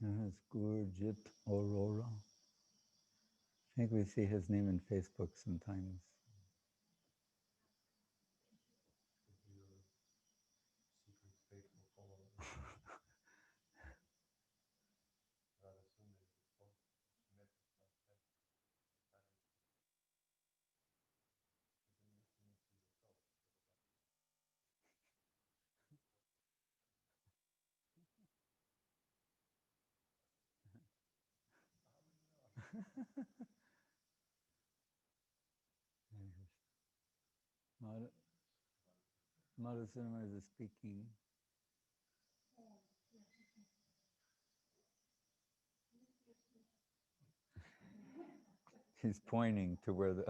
It's Gurjit Aurora. I think we see his name in Facebook sometimes. Madhusudan is speaking. He's pointing to where the...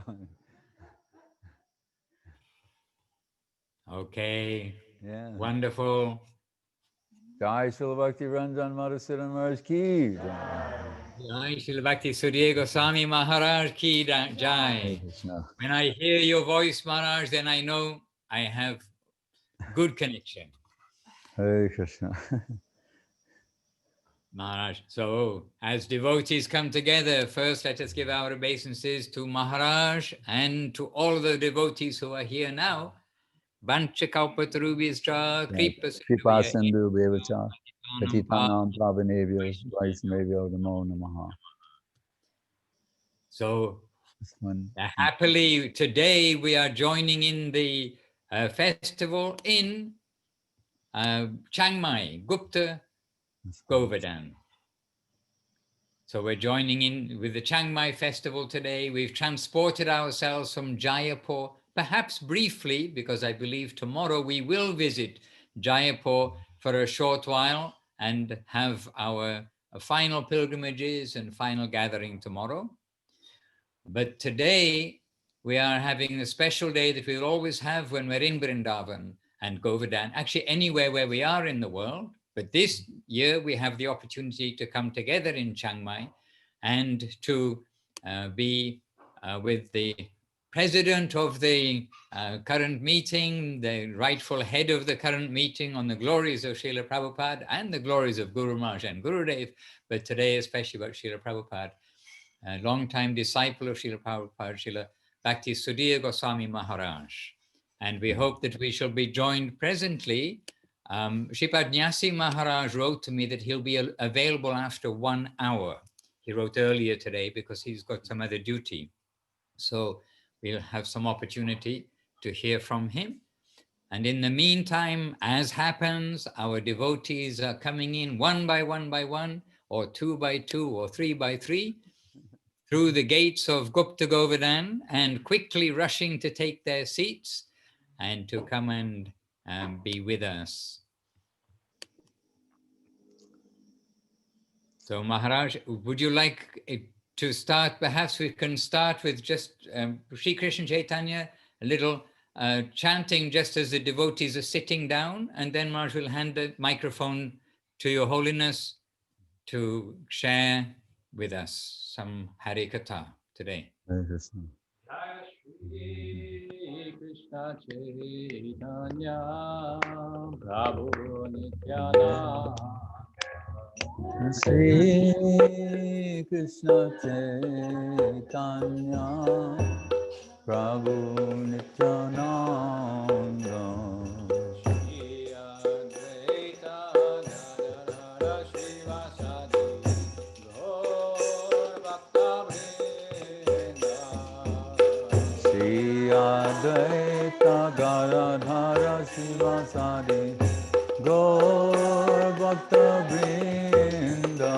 Okay. Yeah. Wonderful. Jai Srila Bhakti Ranjan Madhusudan Maharaj ki. Jai Srila Bhakti Sudhir Goswami Maharaj ki jai. When I hear your voice, Maharaj, then I know I have good connection. Hare Krishna. Maharaj. So, as devotees come together, first let us give our obeisances to Maharaj and to all the devotees who are here now. Vanchakalpatarubhyascha Kripa Sindhu Bevacha Patitanam Pavanebhyo Vaishnavyo Namo Namaha. So, happily today we are joining in the festival in Chiang Mai, Gupta Govardhan. So we're joining in with the Chiang Mai festival today. We've transported ourselves from Jaipur, perhaps briefly, because I believe tomorrow we will visit Jaipur for a short while and have our final pilgrimages and final gathering tomorrow. But today we are having a special day that we'll always have when we're in Vrindavan and Govardhan, actually anywhere where we are in the world. But this year we have the opportunity to come together in Chiang Mai and to be with the president of the current meeting, the rightful head of the current meeting on the glories of Srila Prabhupada and the glories of Guru Maharaj and Gurudev, but today especially about Srila Prabhupada, a long-time disciple of Srila Prabhupada, Srila Bhakti Sudhir Goswami Maharaj. And we hope that we shall be joined presently. Sripad Nyasi Maharaj wrote to me that he'll be available after 1 hour. He wrote earlier today because he's got some other duty. So we'll have some opportunity to hear from him. And in the meantime, as happens, our devotees are coming in one by one, or 2 by 2, or 3 by 3, through the gates of Gupta Govardhan and quickly rushing to take their seats and to come and be with us. So Maharaj, would you like to start? Perhaps we can start with just Sri Krishna Chaitanya, a little chanting just as the devotees are sitting down, and then Maharaj will hand the microphone to Your Holiness to share with us some Hare Katha today. Hare Krishna. Shri Krishna Chaitanya Prabhu Nityananda Shri Krishna Chaitanya Prabhu Nityananda Shri Advaita Gadadhara Srivasadi Gaur Bhakta Vrinda Shri Advaita Gadadhara Srivasadi Gaur Bhakta Vrinda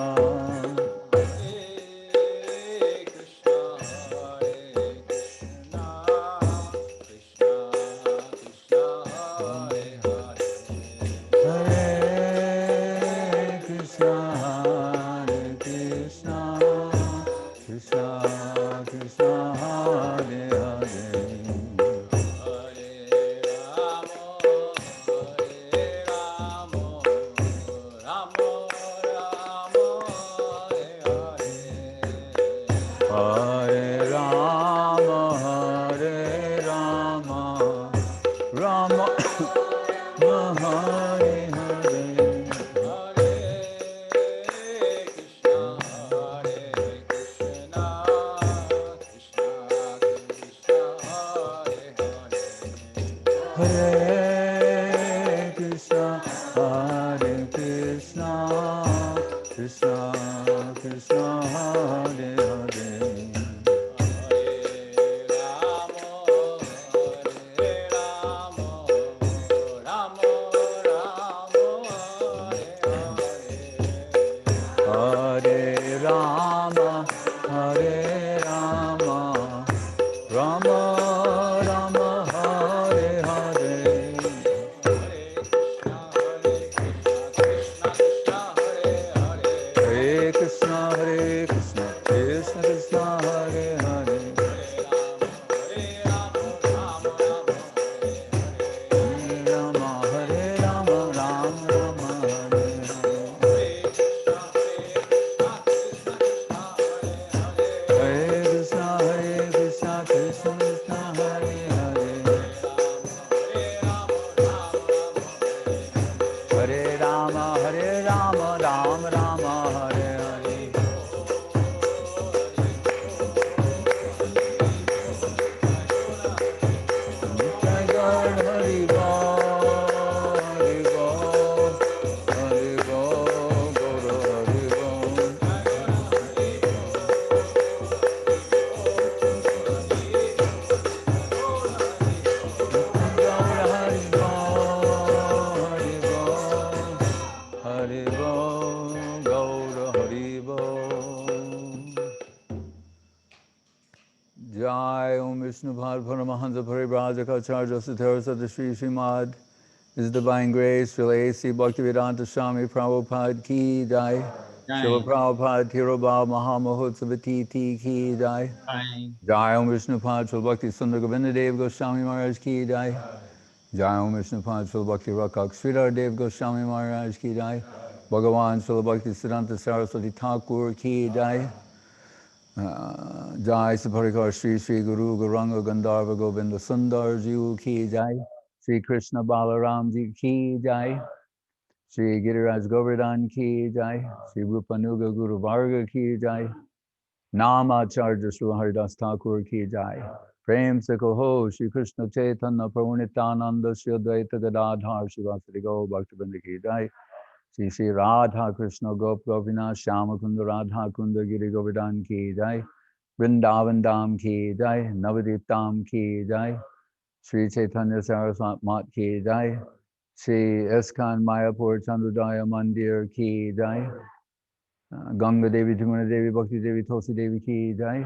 Hare Krishna, Hare Krishna, Krishna Krishna, Hare Hare. Hare Rama, Hare Rama, Rama Rama, Hare Hare. Hare Krishna, Krishna Krishna, Hare Hare. Hare Rama, Rama Rama, Hare Hare. Hare Krishna, Krishna Krishna, Hare Hare. Hare Rama, Rama Rama, Hare Hare. Jai Gaur Hari Bol, Hari Bol, Hari Bol, Gaur Hari Bol. Gaur Hari Bol, Hari Bol, Hari Bol, Gaur Hari Bol. Jai Om Vishnu Bhad Paramahansa Parivrajaka Sudhir Sadashri Srimad His Divine Grace Srila A.C. Bhaktivedanta Swami Prabhupada Ki Jai. Srila Jai. Prabhupada Tirobha Mahamahotsavati Ki Jai. Jai. Jai Om Vishnu Pad Srila Bhakti Sundar Govinda Dev Goswami Maharaj Ki Jai. Jai Om Vishnu Pad Srila Bhakti Rakak Sridhar Dev Goswami Maharaj Ki Jai. Bhagavan Srila Bhakti Siddhanta Saraswati Thakur Ki Jai. Jai Saparikar Shri Shri Guru Gauranga Gandharva Govinda Sundar Ji Ki Jai. Shri Krishna Balaram Ji Ki Jai. Shri Giriraj Govardhan Ki Jai. Shri Rupanuga Guru Varga Ki Jai. Namacharya Srila Haridas Thakur Ki Jai. Prem Se Kaho Shri Krishna Chaitanya Prabhu Nityananda Shri Advaita Gadadhar Shri Vasari Gaur Bhaktivinoda Ki Jai. Shri Shri Radha Krishna Gop Govina Shama Kunda Radha Kunda Giri Govardhan Ki Jai. Vrindavan Dham Ki Jai. Navadip Dham Ki Jai. Shri Chaitanya Saraswat Mat Ki Jai. Shri Iskan Mayapur Chandrodaya Mandir Ki Jai. Ganga Devi Jamuna Devi Bhakti Devi Tulsi Devi Ki Jai.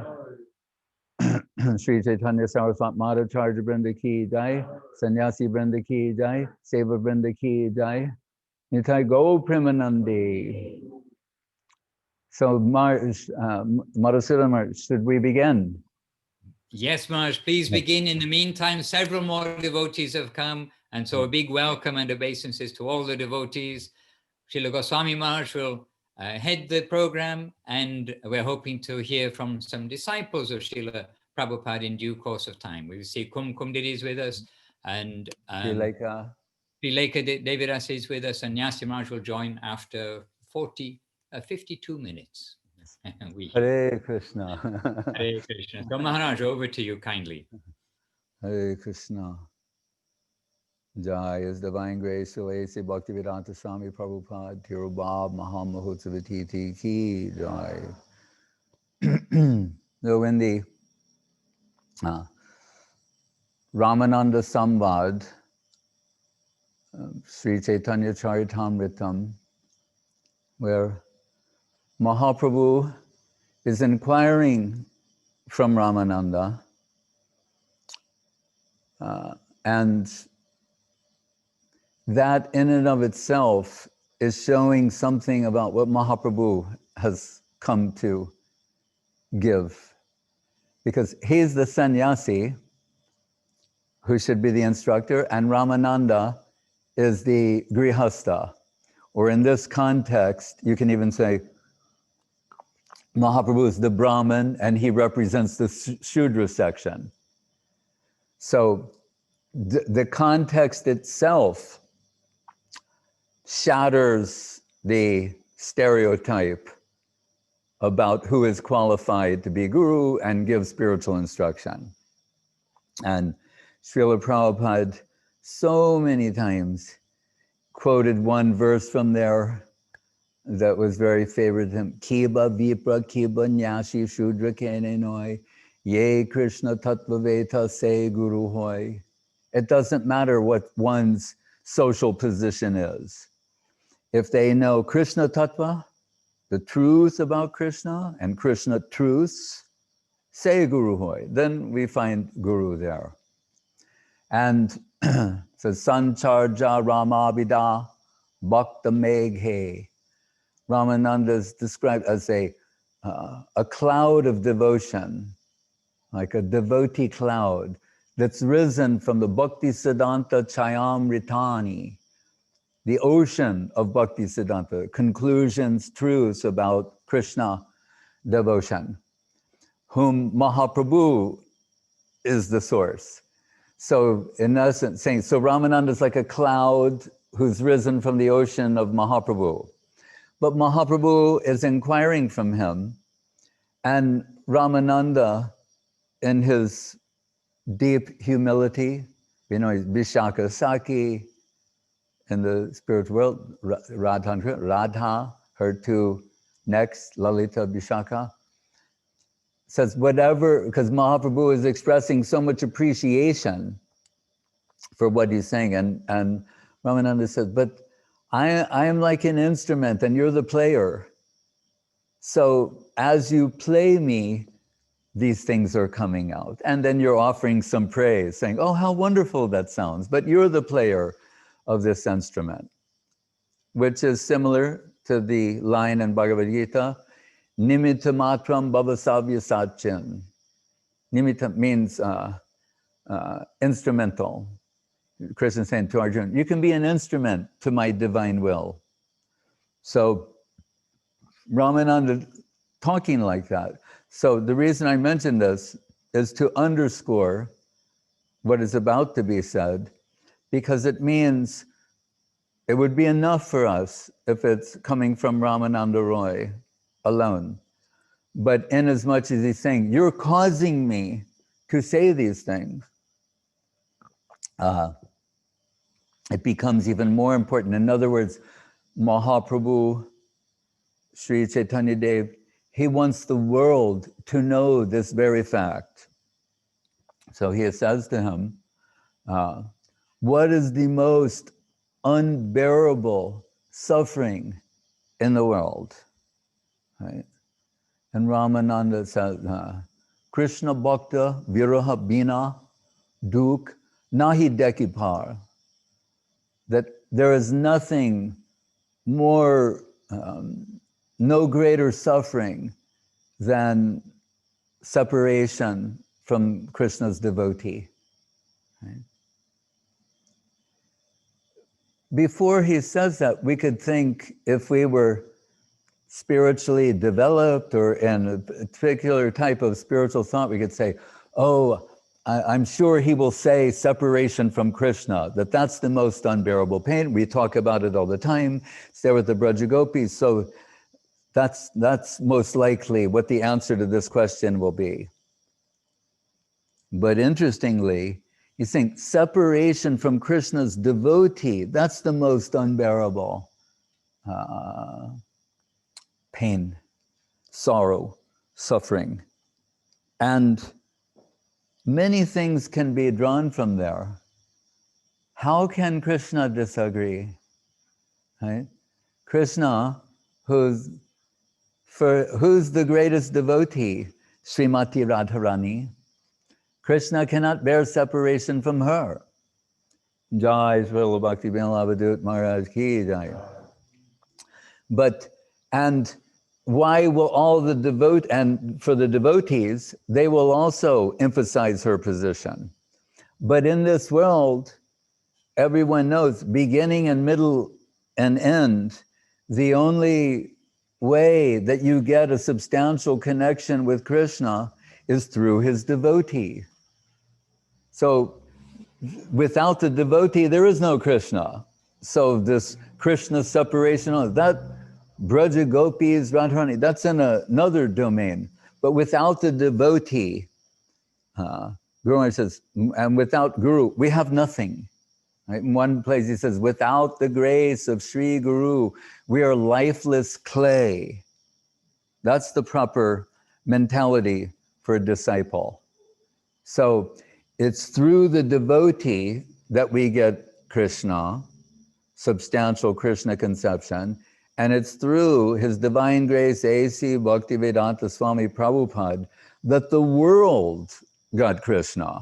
Shri Chaitanya Saraswat Madhacharya Brinda Ki Jai. Sannyasi Brinda Ki Jai. Seva Brinda Ki Jai. Nitai Go Premanandi. So, Madhusudan, should we begin? Yes, Maharaj, please begin. In the meantime, several more devotees have come, and so a big welcome and obeisances to all the devotees. Srila Goswami Maharaj will head the program, and we're hoping to hear from some disciples of Srila Prabhupada in due course of time. We see Kumkum DD is with us, and Srilekha DD is with us, and Nyasi Maharaj will join after 52 minutes. Hare Krishna. Hare Krishna. So Maharaj, over to you kindly. Hare Krishna. Jai is Divine Grace Srila A.C. Bhaktivedanta Swami Prabhupada Tirobha Mahamahotsavati Ki Jai. So in the Ramananda Samvad, Sri Chaitanya Charitamritam, where Mahaprabhu is inquiring from Ramananda, and that in and of itself is showing something about what Mahaprabhu has come to give. Because he's the sannyasi who should be the instructor, and Ramananda is the grihastha. Or in this context, you can even say Mahaprabhu is the Brahmin and he represents the Shudra section. So the context itself shatters the stereotype about who is qualified to be guru and give spiritual instruction. And Srila Prabhupada so many times quoted one verse from there that was very favorite to him. Kiba vipra kiba nyasi shudra kene noi, ye Krishna tattva veta se guru hoy. It doesn't matter what one's social position is. If they know Krishna tattva, the truth about Krishna and Krishna truths, say guru hoy, then we find guru there. And so sancharja ramabhida bhakta meghe. Ramananda is described as a cloud of devotion, like a devotee cloud that's risen from the Bhakti Siddhanta Chayamritani, the ocean of Bhakti Siddhanta, conclusions, truths about Krishna devotion, whom Mahaprabhu is the source. So in essence, saying, so Ramananda is like a cloud who's risen from the ocean of Mahaprabhu. But Mahaprabhu is inquiring from him, and Ramananda, in his deep humility, you know, he's Vishaka Saki in the spiritual world, Radha, her two next, Lalita, Vishaka, says whatever, because Mahaprabhu is expressing so much appreciation for what he's saying, and Ramananda says, but I am like an instrument and you're the player. So as you play me, these things are coming out. And then you're offering some praise, saying, oh, how wonderful that sounds. But you're the player of this instrument, which is similar to the line in Bhagavad Gita, nimitta matram bhavasavya satchin. Nimitta means instrumental. Krishna is saying to Arjuna, you can be an instrument to my divine will. So Ramananda talking like that. So the reason I mention this is to underscore what is about to be said, because it means it would be enough for us if it's coming from Ramananda Roy alone. But inasmuch as he's saying, you're causing me to say these things, it becomes even more important. In other words, Mahaprabhu, Sri Chaitanya Dev, he wants the world to know this very fact. So he says to him, what is the most unbearable suffering in the world? Right? And Ramananda says, Krishna Bhakta Viraha Bina Duk Nahi Dekipar. That there is nothing more, no greater suffering than separation from Krishna's devotee. Right? Before he says that, we could think if we were spiritually developed or in a particular type of spiritual thought, we could say, oh, I'm sure he will say separation from Krishna, that's the most unbearable pain. We talk about it all the time. It's there with the Brajagopis. So that's most likely what the answer to this question will be. But interestingly, you think separation from Krishna's devotee, that's the most unbearable pain, sorrow, suffering. And many things can be drawn from there. How can Krishna disagree? Right? Krishna, who's the greatest devotee? Srimati Radharani. Krishna cannot bear separation from her. Jai Srila Bhakti Vinod Maharaj ki jai. And why will all the and for the devotees, they will also emphasize her position. But in this world, everyone knows, beginning and middle and end, the only way that you get a substantial connection with Krishna is through his devotee. So without the devotee, there is no Krishna. So this Krishna separation, that Braja Gopis, Radharani, that's in another domain. But without the devotee, Guru Maharaj says, and without Guru, we have nothing. Right? In one place he says, without the grace of Sri Guru, we are lifeless clay. That's the proper mentality for a disciple. So it's through the devotee that we get Krishna, substantial Krishna conception, and it's through his divine grace, A.C. Bhaktivedanta Swami Prabhupada, that the world got Krishna,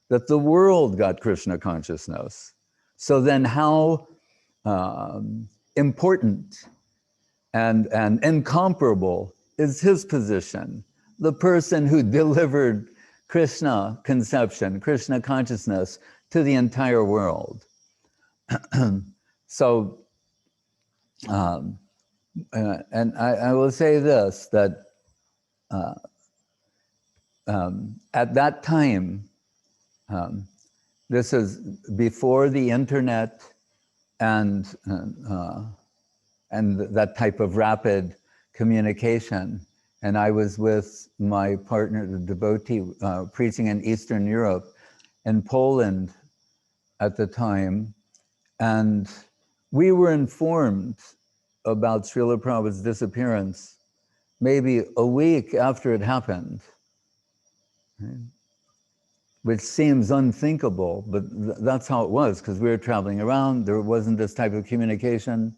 that the world got Krishna consciousness. So then how important and incomparable is his position, the person who delivered Krishna conception, Krishna consciousness to the entire world. So, and I will say this, that at that time, this is before the internet and that type of rapid communication. And I was with my partner, the devotee, preaching in Eastern Europe, in Poland at the time. And we were informed about Srila Prabhupada's disappearance maybe a week after it happened, right? Which seems unthinkable, but that's how it was, because we were traveling around, there wasn't this type of communication.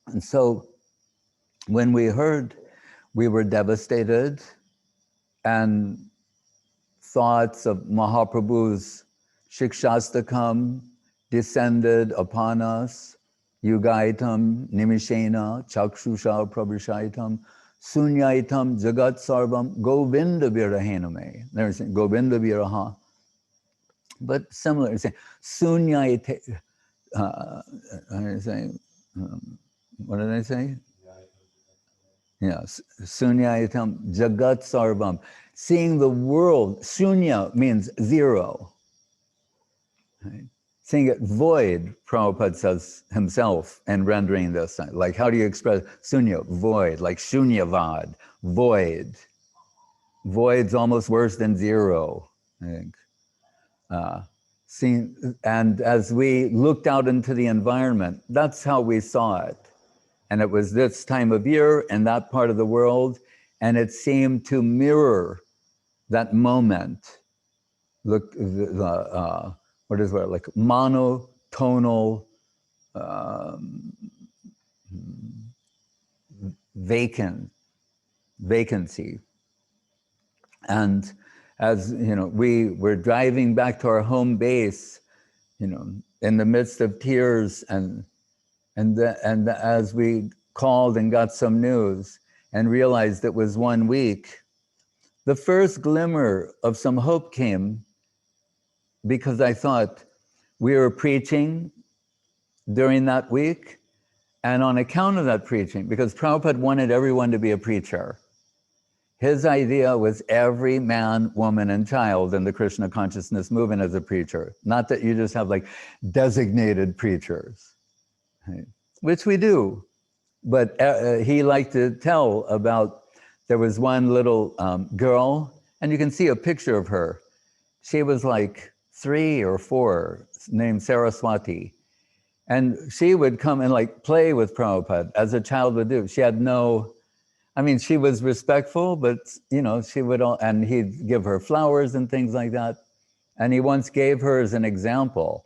And so when we heard, we were devastated, and thoughts of Mahaprabhu's Shikshastakam descended upon us, Yugaitam Nimishena Chakshusha Prabhushaitam Sunyaitam Jagat Sarvam Govinda Virahaname. There's Govinda Viraha. But similar, it's saying Sunyaitam, what did I say? Yes, Sunyaitam Jagat Sarvam. Seeing the world, Sunya means zero. Right? Seeing it void, Prabhupada says himself in rendering this. Like, how do you express Sunya? Void, like Shunyavad, void. Void's almost worse than zero, I think. And as we looked out into the environment, that's how we saw it. And it was this time of year in that part of the world, and it seemed to mirror that moment. Look, what is it, like monotonal vacancy. And as you know, we were driving back to our home base, you know, in the midst of tears, and as we called and got some news and realized it was 1 week, the first glimmer of some hope came, because I thought we were preaching during that week, and on account of that preaching, because Prabhupada wanted everyone to be a preacher. His idea was every man, woman, and child in the Krishna consciousness movement as a preacher. Not that you just have like designated preachers, right? Which we do. But he liked to tell about, there was one little girl, and you can see a picture of her. She was like 3 or 4, named Saraswati. And she would come and like play with Prabhupada as a child would do. She had no, I mean, she was respectful, but you know, she would, and he'd give her flowers and things like that. And he once gave her as an example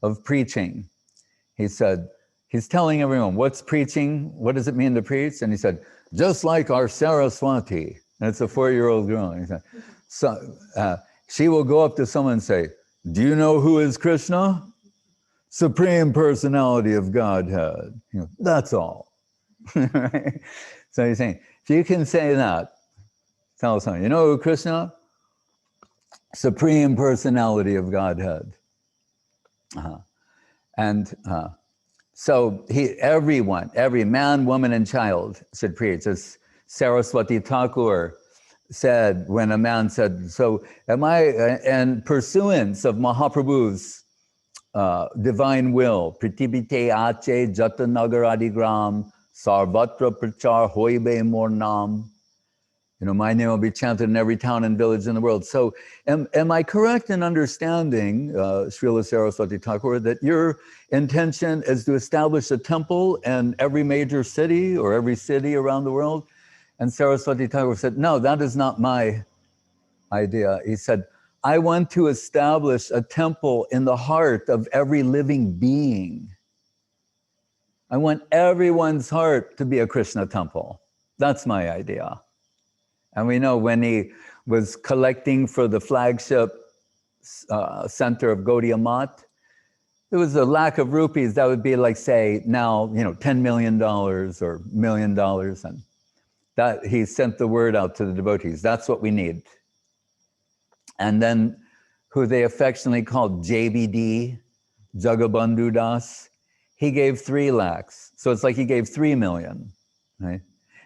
of preaching. He said, he's telling everyone, what's preaching? What does it mean to preach? And he said, just like our Saraswati. And it's a 4-year-old girl. And he said, so she will go up to someone and say, do you know who is Krishna? Supreme Personality of Godhead. You know, that's all. Right? So he's saying, if you can say that, tell someone, you know who Krishna? Supreme Personality of Godhead. So everyone, every man, woman, and child should preach. As Saraswati Thakur said, when a man said, so am I in pursuance of Mahaprabhu's divine will, Pritibite Ache Jatanagaradigram Sarvatra Prachar Hoibe Mornam. You know, my name will be chanted in every town and village in the world. So am I correct in understanding, Srila Saraswati Thakur, that your intention is to establish a temple in every major city or every city around the world? And Saraswati Thakur said, no, that is not my idea. He said, I want to establish a temple in the heart of every living being. I want everyone's heart to be a Krishna temple. That's my idea. And we know when he was collecting for the flagship center of Gaudiya Math, there was a lack of rupees. That would be like, say, now, you know, $10 million or $1 million. And that he sent the word out to the devotees. That's what we need. And then who they affectionately called JBD, Jagabandhu Das, he gave 3 lakhs. So it's like he gave 3 million, right?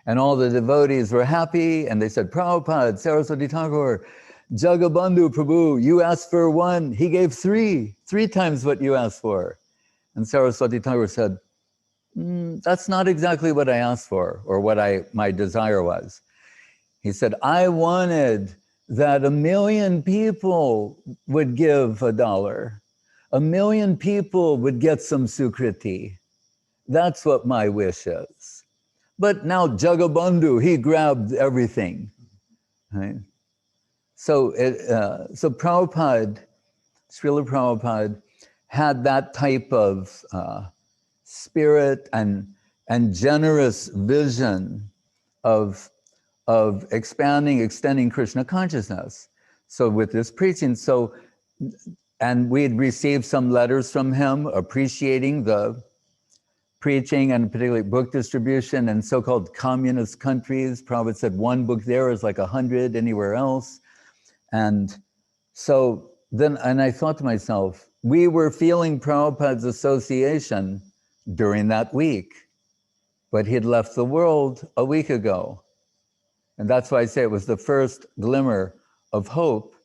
And all the devotees were happy, and they said, Prabhupada, Saraswati Thakur, Jagabandhu Prabhu, you asked for 1, he gave 3 times what you asked for. And Saraswati Thakur said, that's not exactly what I asked for, or what my desire was. He said, I wanted that 1 million people would give $1. 1 million people would get some sukriti. That's what my wish is. But now Jagabandhu, he grabbed everything, right? So Prabhupada, Srila Prabhupada, had that type of spirit and generous vision of extending Krishna consciousness. So with this preaching, and we had received some letters from him appreciating the preaching and particularly book distribution in so-called communist countries. Prabhupada said 1 book there is like 100 anywhere else. And so then, and I thought to myself, we were feeling Prabhupada's association during that week, but he'd left the world a week ago. And that's why I say it was the first glimmer of hope,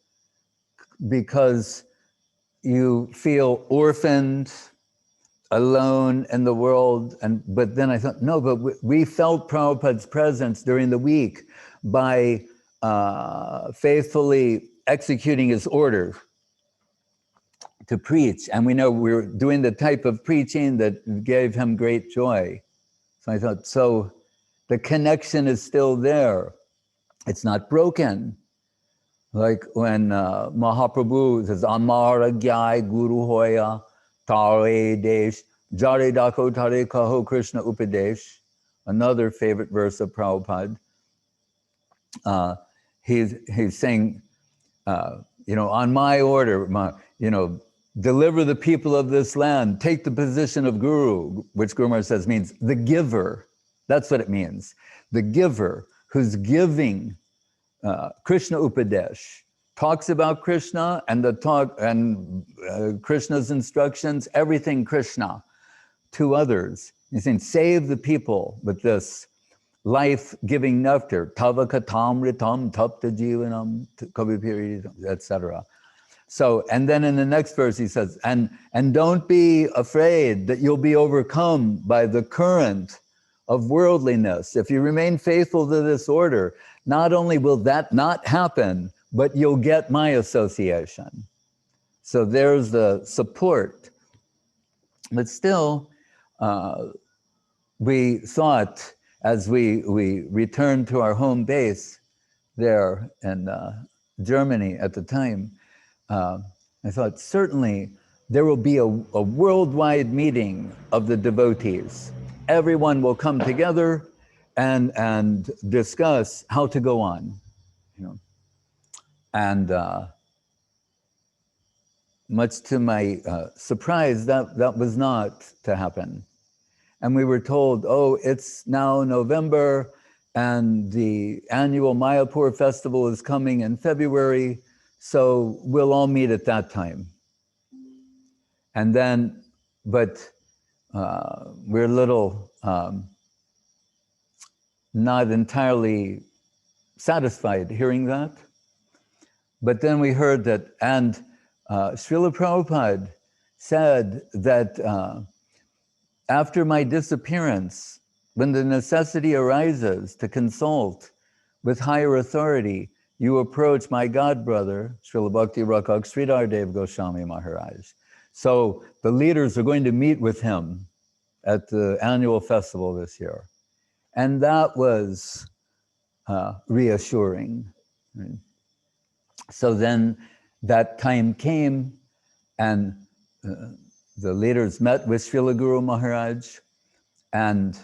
because you feel orphaned, alone in the world. But then I thought, no, but we felt Prabhupada's presence during the week by faithfully executing his order to preach. And we know we were doing the type of preaching that gave him great joy. So I thought, so the connection is still there. It's not broken. Like when Mahaprabhu says, Amara Gyai Guru Hoya Tare Desh Jare Dako Tare Kaho Krishna Upadesh, another favorite verse of Prabhupada. He's saying, on my order, deliver the people of this land, take the position of Guru, which Guru Maharaj says means the giver. That's what it means. The giver who's giving Krishna Upadesh, talks about Krishna and Krishna's instructions, everything Krishna to others. He's saying, save the people with this life-giving nectar, tava katamritam tapta jivanam kavipiritam, etc. So, and then in the next verse he says, and don't be afraid that you'll be overcome by the current of worldliness. If you remain faithful to this order, not only will that not happen, but you'll get my association. So there's the support. But still, we thought, as we returned to our home base there in Germany at the time, I thought certainly there will be a worldwide meeting of the devotees. Everyone will come together and discuss how to go on, And much to my surprise, that was not to happen. And we were told, oh, it's now November and the annual Mayapur festival is coming in February, so we'll all meet at that time. And then, but we're a little not entirely satisfied hearing that. But then we heard that, and Srila Prabhupada said that after my disappearance, when the necessity arises to consult with higher authority, you approach my god brother, Srila Bhakti Rakak Sridhar Goswami Maharaj. So the leaders are going to meet with him at the annual festival this year. And that was reassuring. Right? So then that time came, and the leaders met with Srila Guru Maharaj, and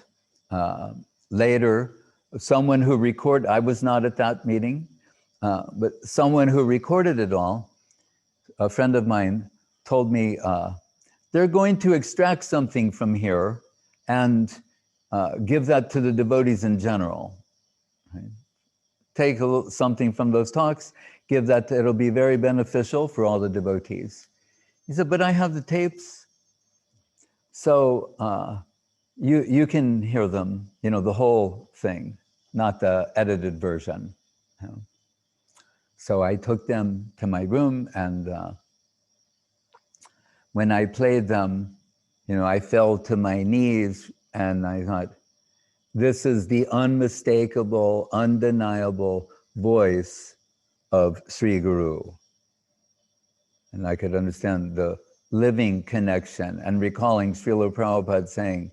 later, someone who recorded, I was not at that meeting, but someone who recorded it all, a friend of mine, told me, they're going to extract something from here and give that to the devotees in general. Right? Take something from those talks, give that, it'll be very beneficial for all the devotees. He said, but I have the tapes. So you can hear them, the whole thing, not the edited version. So I took them to my room, and when I played them, I fell to my knees, and I thought, this is the unmistakable, undeniable voice of Sri Guru. And I could understand the living connection, and recalling Srila Prabhupada saying,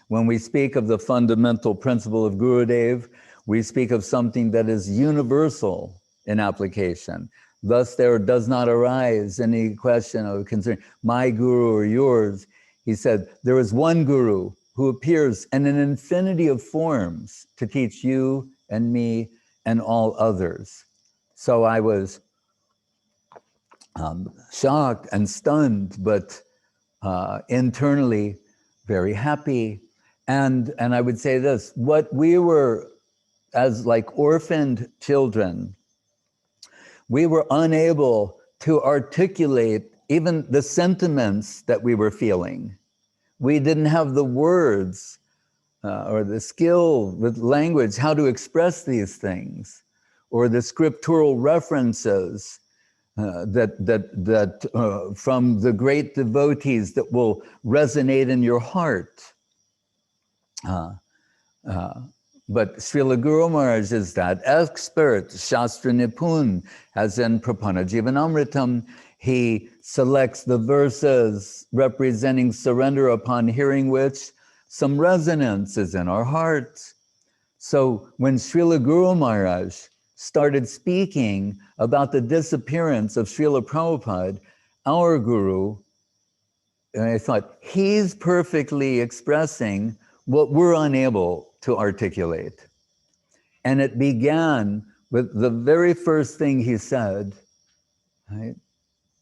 when we speak of the fundamental principle of Gurudev, we speak of something that is universal in application. Thus, there does not arise any question of concern, my guru or yours. He said, there is one guru who appears in an infinity of forms to teach you and me and all others. So I was shocked and stunned, but internally very happy. And I would say this, what we were, as like orphaned children, we were unable to articulate even the sentiments that we were feeling. We didn't have the words or the skill with language, how to express these things, or the scriptural references that from the great devotees that will resonate in your heart. But Srila Guru Maharaj is that expert, Shastra Nipun, as in Prapana Jivanamritam, he selects the verses representing surrender, upon hearing which some resonance is in our hearts. So when Srila Guru Maharaj started speaking about the disappearance of Srila Prabhupada, our Guru, and I thought, he's perfectly expressing what we're unable to articulate. And it began with the very first thing he said, right?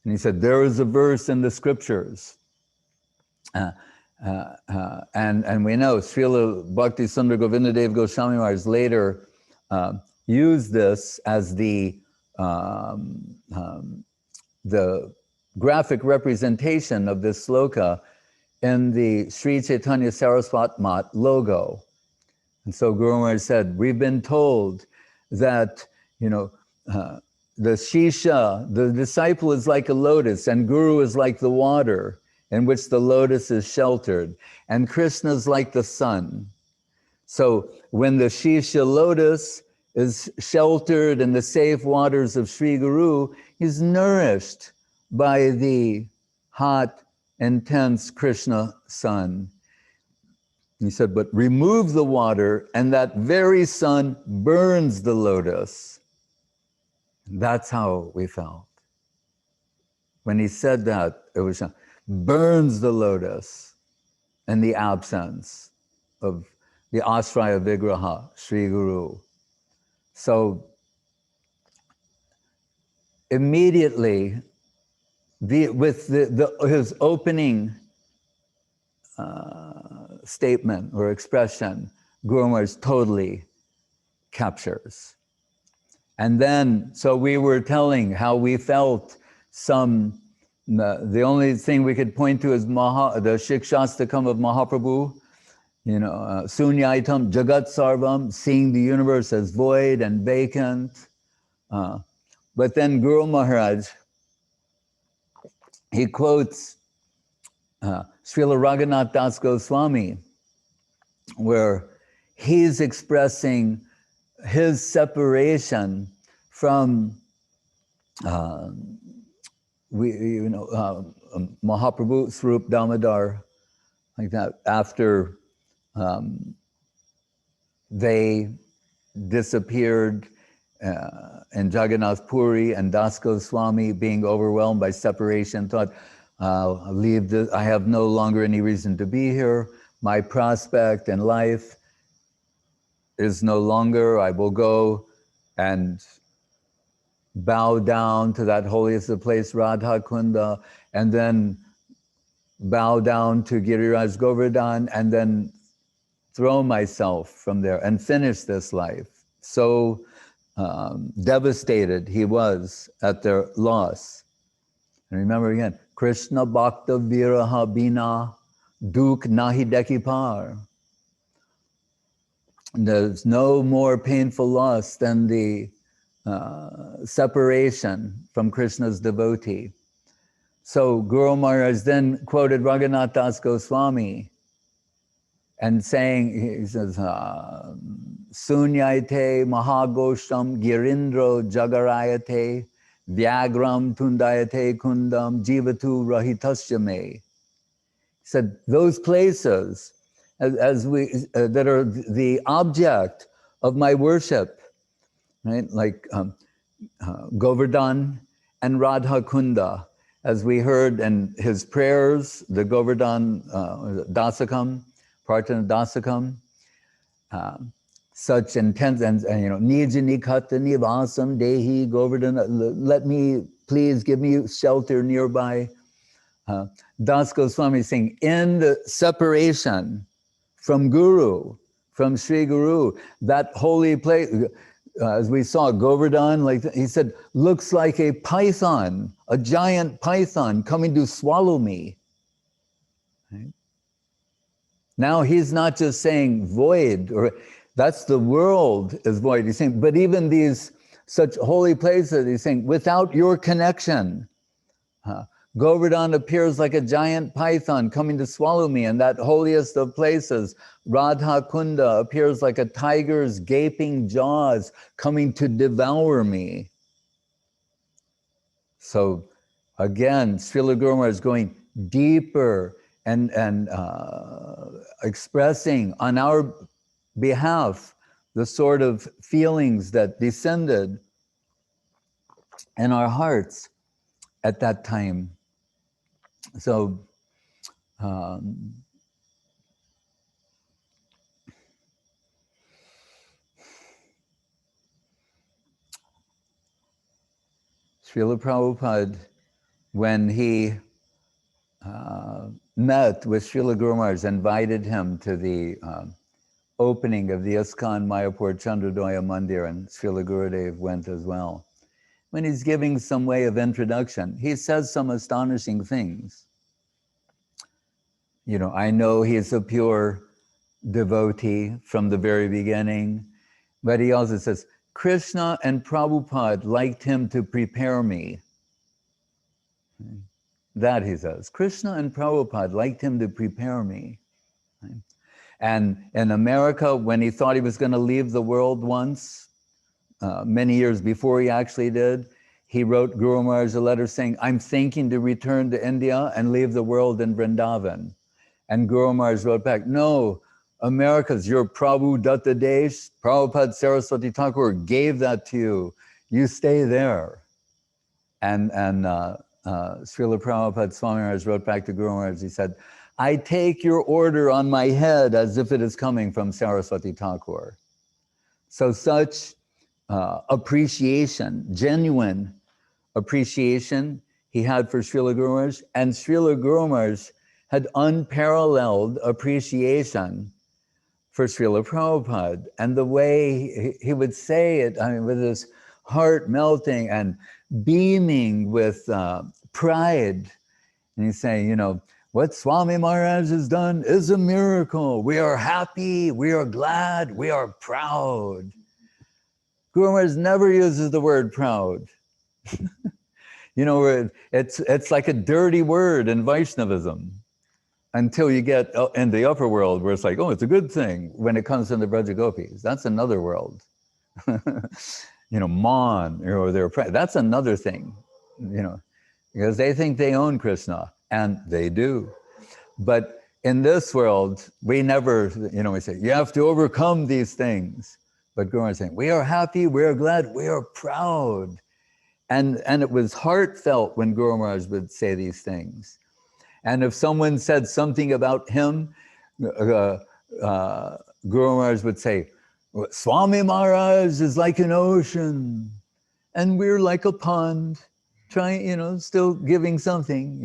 And he said, there is a verse in the scriptures. And we know Srila Bhakti Sundar Govindadev Goswami Maharaj later used this as the graphic representation of this sloka in the Sri Chaitanya Saraswat Mat logo. And so Guru Maharaj said, we've been told that, the Shisha, the disciple is like a lotus, and Guru is like the water in which the lotus is sheltered, and Krishna is like the sun. So when the Shisha lotus is sheltered in the safe waters of Sri Guru, he's nourished by the hot, intense Krishna sun. He said, but remove the water, and that very sun burns the lotus. That's how we felt. When he said that, it was burns the lotus in the absence of the Asraya Vigraha, Sri Guru. So immediately, with his opening statement or expression, Guru Maharaj totally captures. And then, so we were telling how we felt the only thing we could point to is the Shikshastakam of Mahaprabhu, Sunyaitam Jagat Sarvam, seeing the universe as void and vacant. But then Guru Maharaj, he quotes Srila Raghunath Das Goswami, where he's expressing his separation from Mahaprabhu, Swarup Damodar, like that, after they disappeared in Jagannath Puri, and Das Goswami, being overwhelmed by separation, thought, leave this, I have no longer any reason to be here. My prospect in life is no longer, I will go and bow down to that holiest of place, Radha Kunda, and then bow down to Giriraj Govardhan, and then throw myself from there and finish this life. So devastated he was at their loss. And remember again, Krishna Bhakta Viraha Bina Duk Nahi Deki Par. There's no more painful loss than the separation from Krishna's devotee. So Guru Maharaj then quoted Raghunath Das Goswami and saying, he says, Sunyayate Mahagosham Girindro Jagarayate Vyagram Tundayate Kundam Jivatu Rahitasya Me. He said, those places as we that are the object of my worship, right? Like Govardhan and Radha Kunda, as we heard in his prayers, the Govardhan Dasakam, Prarthana Dasakam, such intense, and Nijani Kata Nivasam Dehi Govardhan, let me, please give me shelter nearby. Das Goswami is saying, in the separation from Guru, from Sri Guru, that holy place, as we saw, Govardhan, like he said, looks like a python, a giant python coming to swallow me. Right? Now he's not just saying void, or that's the world is void. He's saying, but even these such holy places, he's saying, without your connection, Govardhan appears like a giant python coming to swallow me, and that holiest of places, Radha Kunda, appears like a tiger's gaping jaws coming to devour me. So again, Srila Guru Maharaj is going deeper and expressing on our behalf the sort of feelings that descended in our hearts at that time. So Srila Prabhupada, when he met with Srila Guru Maharaj, invited him to the opening of the ISKCON Mayapur Chandradoya Mandir, and Srila Gurudev went as well. When he's giving some way of introduction, he says some astonishing things. I know he's a pure devotee from the very beginning, but he also says, Krishna and Prabhupada liked him to prepare me. That he says, Krishna and Prabhupada liked him to prepare me. And in America, when he thought he was going to leave the world once, many years before he actually did, he wrote Guru Maharaj a letter saying, I'm thinking to return to India and leave the world in Vrindavan. And Guru Maharaj wrote back, no, America's your Prabhu Datta Desh, Prabhupada Saraswati Thakur gave that to you. You stay there. And Srila Prabhupada Swami Maharaj wrote back to Guru Maharaj, he said, I take your order on my head as if it is coming from Saraswati Thakur. So such appreciation, genuine appreciation he had for Srila Guru Maharaj, and Srila Guru Maharaj had unparalleled appreciation for Srila Prabhupada. And the way he would say it, with his heart melting and beaming with pride. And he's saying, what Swami Maharaj has done is a miracle. We are happy, we are glad, we are proud. Guru Maharaj never uses the word proud. It's like a dirty word in Vaishnavism until you get in the upper world where it's like, oh, it's a good thing when it comes to the Braja Gopis. That's another world, Mon, or that's another thing, because they think they own Krishna, and they do. But in this world, we never, we say, you have to overcome these things. But Guru Maharaj is saying, we are happy, we are glad, we are proud. And it was heartfelt when Guru Maharaj would say these things. And if someone said something about him, Guru Maharaj would say, Swami Maharaj is like an ocean, and we're like a pond, trying, still giving something,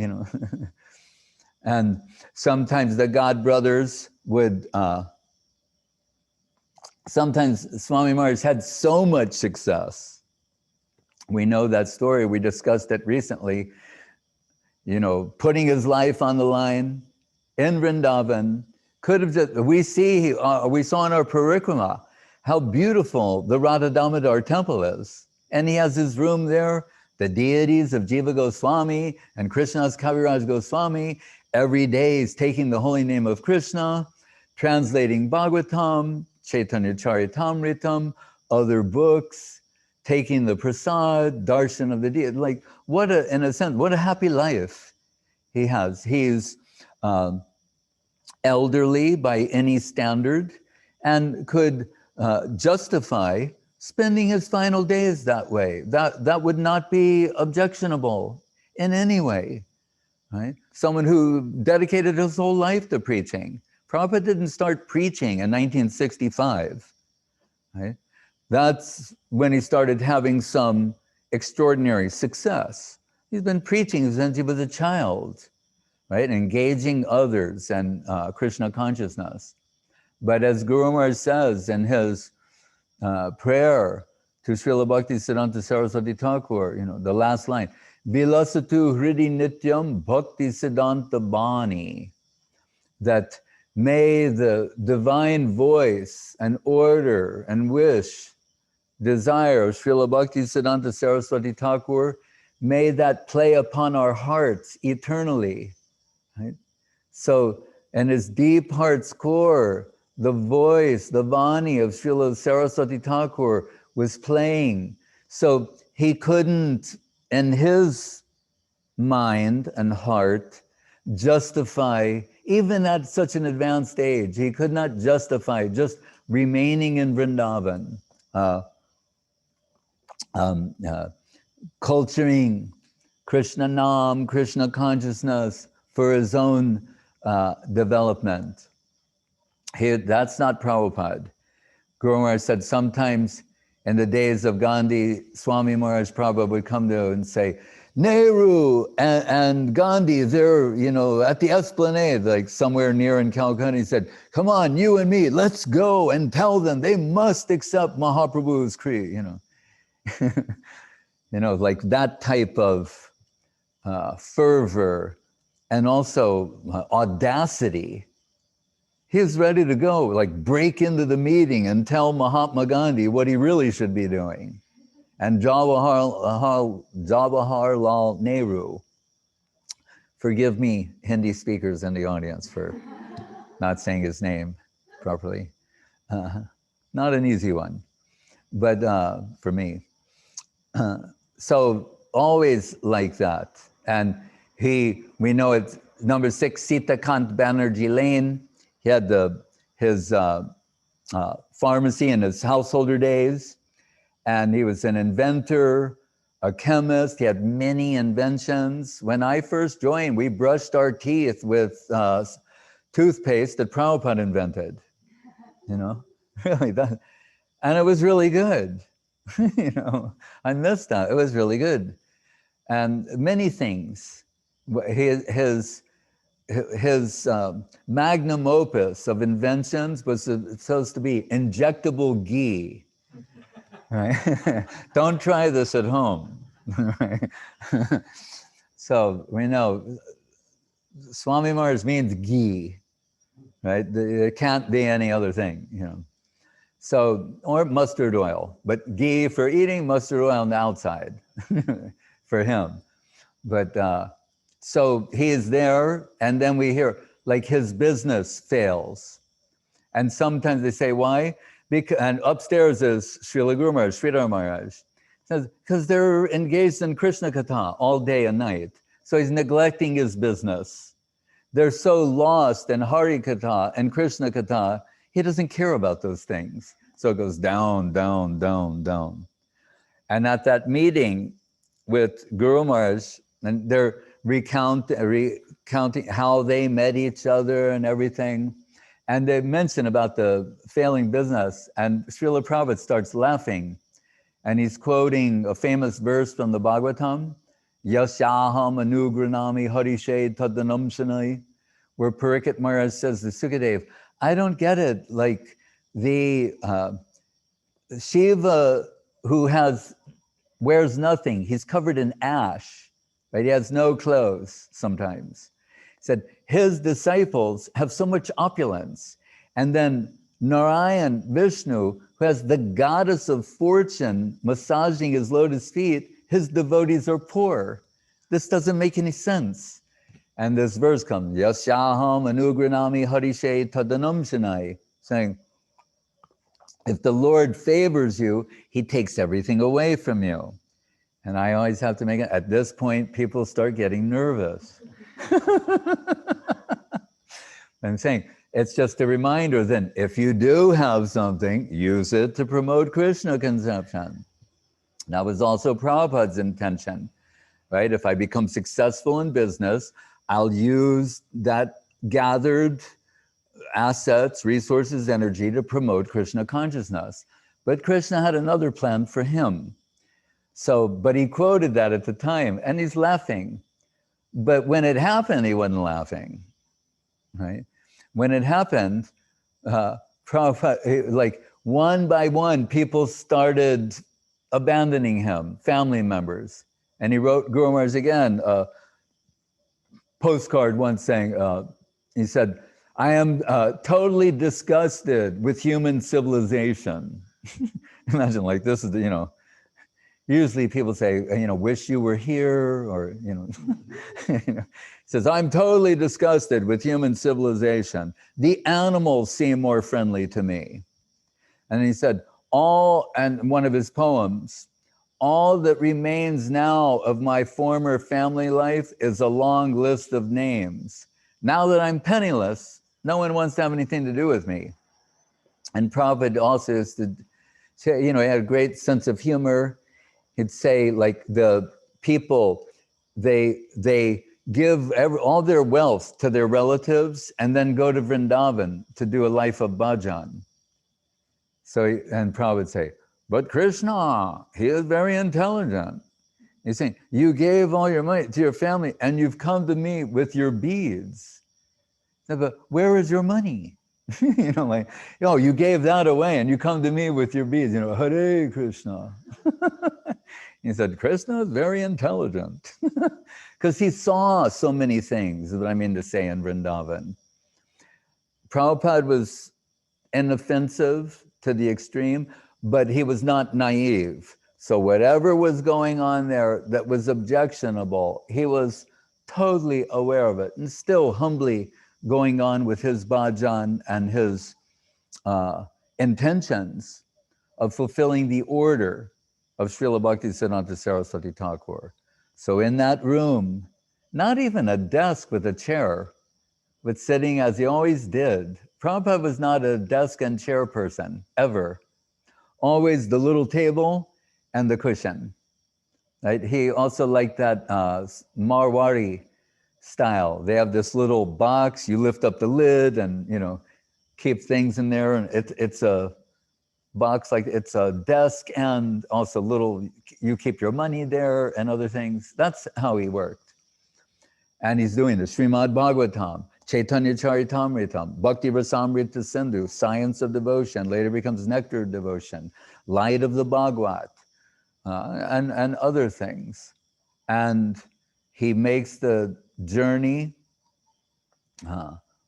And sometimes the God brothers would, sometimes Swami Maharaj had so much success. We know that story, we discussed it recently, putting his life on the line in Vrindavan. Could have just, we saw in our parikrama how beautiful the Radha Damodar temple is. And he has his room there, the deities of Jiva Goswami and Krishna's Kaviraj Goswami. Every day he's taking the holy name of Krishna, translating Bhagavatam, Chaitanya Charitamritam, other books, taking the prasad, darshan of the deity. Like, in a sense, what a happy life he has. He's elderly by any standard and could justify spending his final days that way. That would not be objectionable in any way, right? Someone who dedicated his whole life to preaching. Prabhupada didn't start preaching in 1965, right? That's when he started having some extraordinary success. He's been preaching since he was a child, right? Engaging others and Krishna consciousness. But as Guru Maharaj says in his prayer to Srila Bhakti Siddhanta Saraswati Thakur, the last line, Vilasatu Hridi Nityam Bhakti Siddhanta Bani, that may the divine voice and order and wish, desire of Srila Bhakti Siddhanta Saraswati Thakur, may that play upon our hearts eternally. Right? So, in his deep heart's core, the voice, the Vani of Srila Saraswati Thakur was playing. So he couldn't, in his mind and heart, justify, even at such an advanced age, he could not justify just remaining in Vrindavan, culturing Krishna Nam, Krishna consciousness for his own development. That's not Prabhupada. Guru Maharaj said sometimes in the days of Gandhi, Swami Maharaj Prabhupada would come to and say, Nehru and Gandhi, they're, at the Esplanade, like somewhere near in Calcutta. He said, come on, you and me, let's go and tell them they must accept Mahaprabhu's creed, like that type of fervor and also audacity. He's ready to go, like break into the meeting and tell Mahatma Gandhi what he really should be doing. And Jawaharlal Nehru, forgive me, Hindi speakers in the audience, for not saying his name properly. Not an easy one, but for me. So always like that. And we know it's number 6, Sitakant Banerjee Lane. He had his pharmacy in his householder days, and he was an inventor, a chemist. He had many inventions. When I first joined, we brushed our teeth with toothpaste that Prabhupada invented, really. And it was really good. I missed that. It was really good. And many things. His magnum opus of inventions was supposed to be injectable ghee. Right? Don't try this at home. Right? So we know Swami Maharaj means ghee, right? It can't be any other thing, So, or mustard oil, but ghee for eating, mustard oil on the outside for him. But so he is there, and then we hear like his business fails. And sometimes they say, why? And upstairs is Srila Guru Maharaj, Sridhar Maharaj. Says, because they're engaged in Krishna Katha all day and night. So he's neglecting his business. They're so lost in Hari Katha and Krishna Katha, he doesn't care about those things. So it goes down, down, down, down. And at that meeting with Guru Maharaj, and they're recounting how they met each other and everything. And they mention about the failing business. And Srila Prabhupada starts laughing. And he's quoting a famous verse from the Bhagavatam, Yasyaham anugranami harishe tadanamshanai, where Pariksit Maharaj says to Sukadev, I don't get it. Like the Shiva who wears nothing, he's covered in ash, right? He has no clothes sometimes. He said, his disciples have so much opulence. And then Narayan, Vishnu, who has the goddess of fortune massaging his lotus feet, his devotees are poor. This doesn't make any sense. And this verse comes, Yasyaham anugranami harishe tadanam shanai, saying, if the Lord favors you, he takes everything away from you. And I always have to make it, at this point, people start getting nervous. I'm saying, it's just a reminder then, if you do have something, use it to promote Krishna conception. That was also Prabhupada's intention, right? If I become successful in business, I'll use that gathered assets, resources, energy to promote Krishna consciousness. But Krishna had another plan for him. So, but he quoted that at the time and he's laughing. But when it happened, he wasn't laughing, right? When it happened, Prabhupada, like one by one, people started abandoning him, family members. And he wrote Guru Maharaj again, a postcard once saying, he said, I am totally disgusted with human civilization. Imagine like this is, usually people say, wish you were here, or, he says, I'm totally disgusted with human civilization. The animals seem more friendly to me. And he said, and one of his poems, all that remains now of my former family life is a long list of names. Now that I'm penniless, no one wants to have anything to do with me. And Prabhupada also used to say, he had a great sense of humor. He'd say, like, the people, they give all their wealth to their relatives and then go to Vrindavan to do a life of bhajan. And Prabhupada would say, but Krishna, he is very intelligent. He's saying, you gave all your money to your family and you've come to me with your beads. But where is your money? You gave that away and you come to me with your beads, Hare Krishna. He said, Krishna is very intelligent. Because he saw so many things, is what I mean to say, in Vrindavan. Prabhupada was inoffensive to the extreme, but he was not naive. So whatever was going on there that was objectionable, he was totally aware of it and still humbly going on with his bhajan and his intentions of fulfilling the order of Srila Bhaktisiddhanta Saraswati Thakur. So in that room, not even a desk with a chair, but sitting as he always did. Prabhupada was not a desk and chair person, ever. Always the little table and the cushion. Right? He also liked that Marwari style. They have this little box, you lift up the lid and, keep things in there. And it's a box, like it's a desk and also you keep your money there and other things. That's how he worked. And he's doing the Srimad Bhagavatam, Chaitanya Charitamritam, Bhakti Rasamrita Sindhu, Science of Devotion, later becomes Nectar of Devotion, Light of the Bhagavat, and other things. And he makes the journey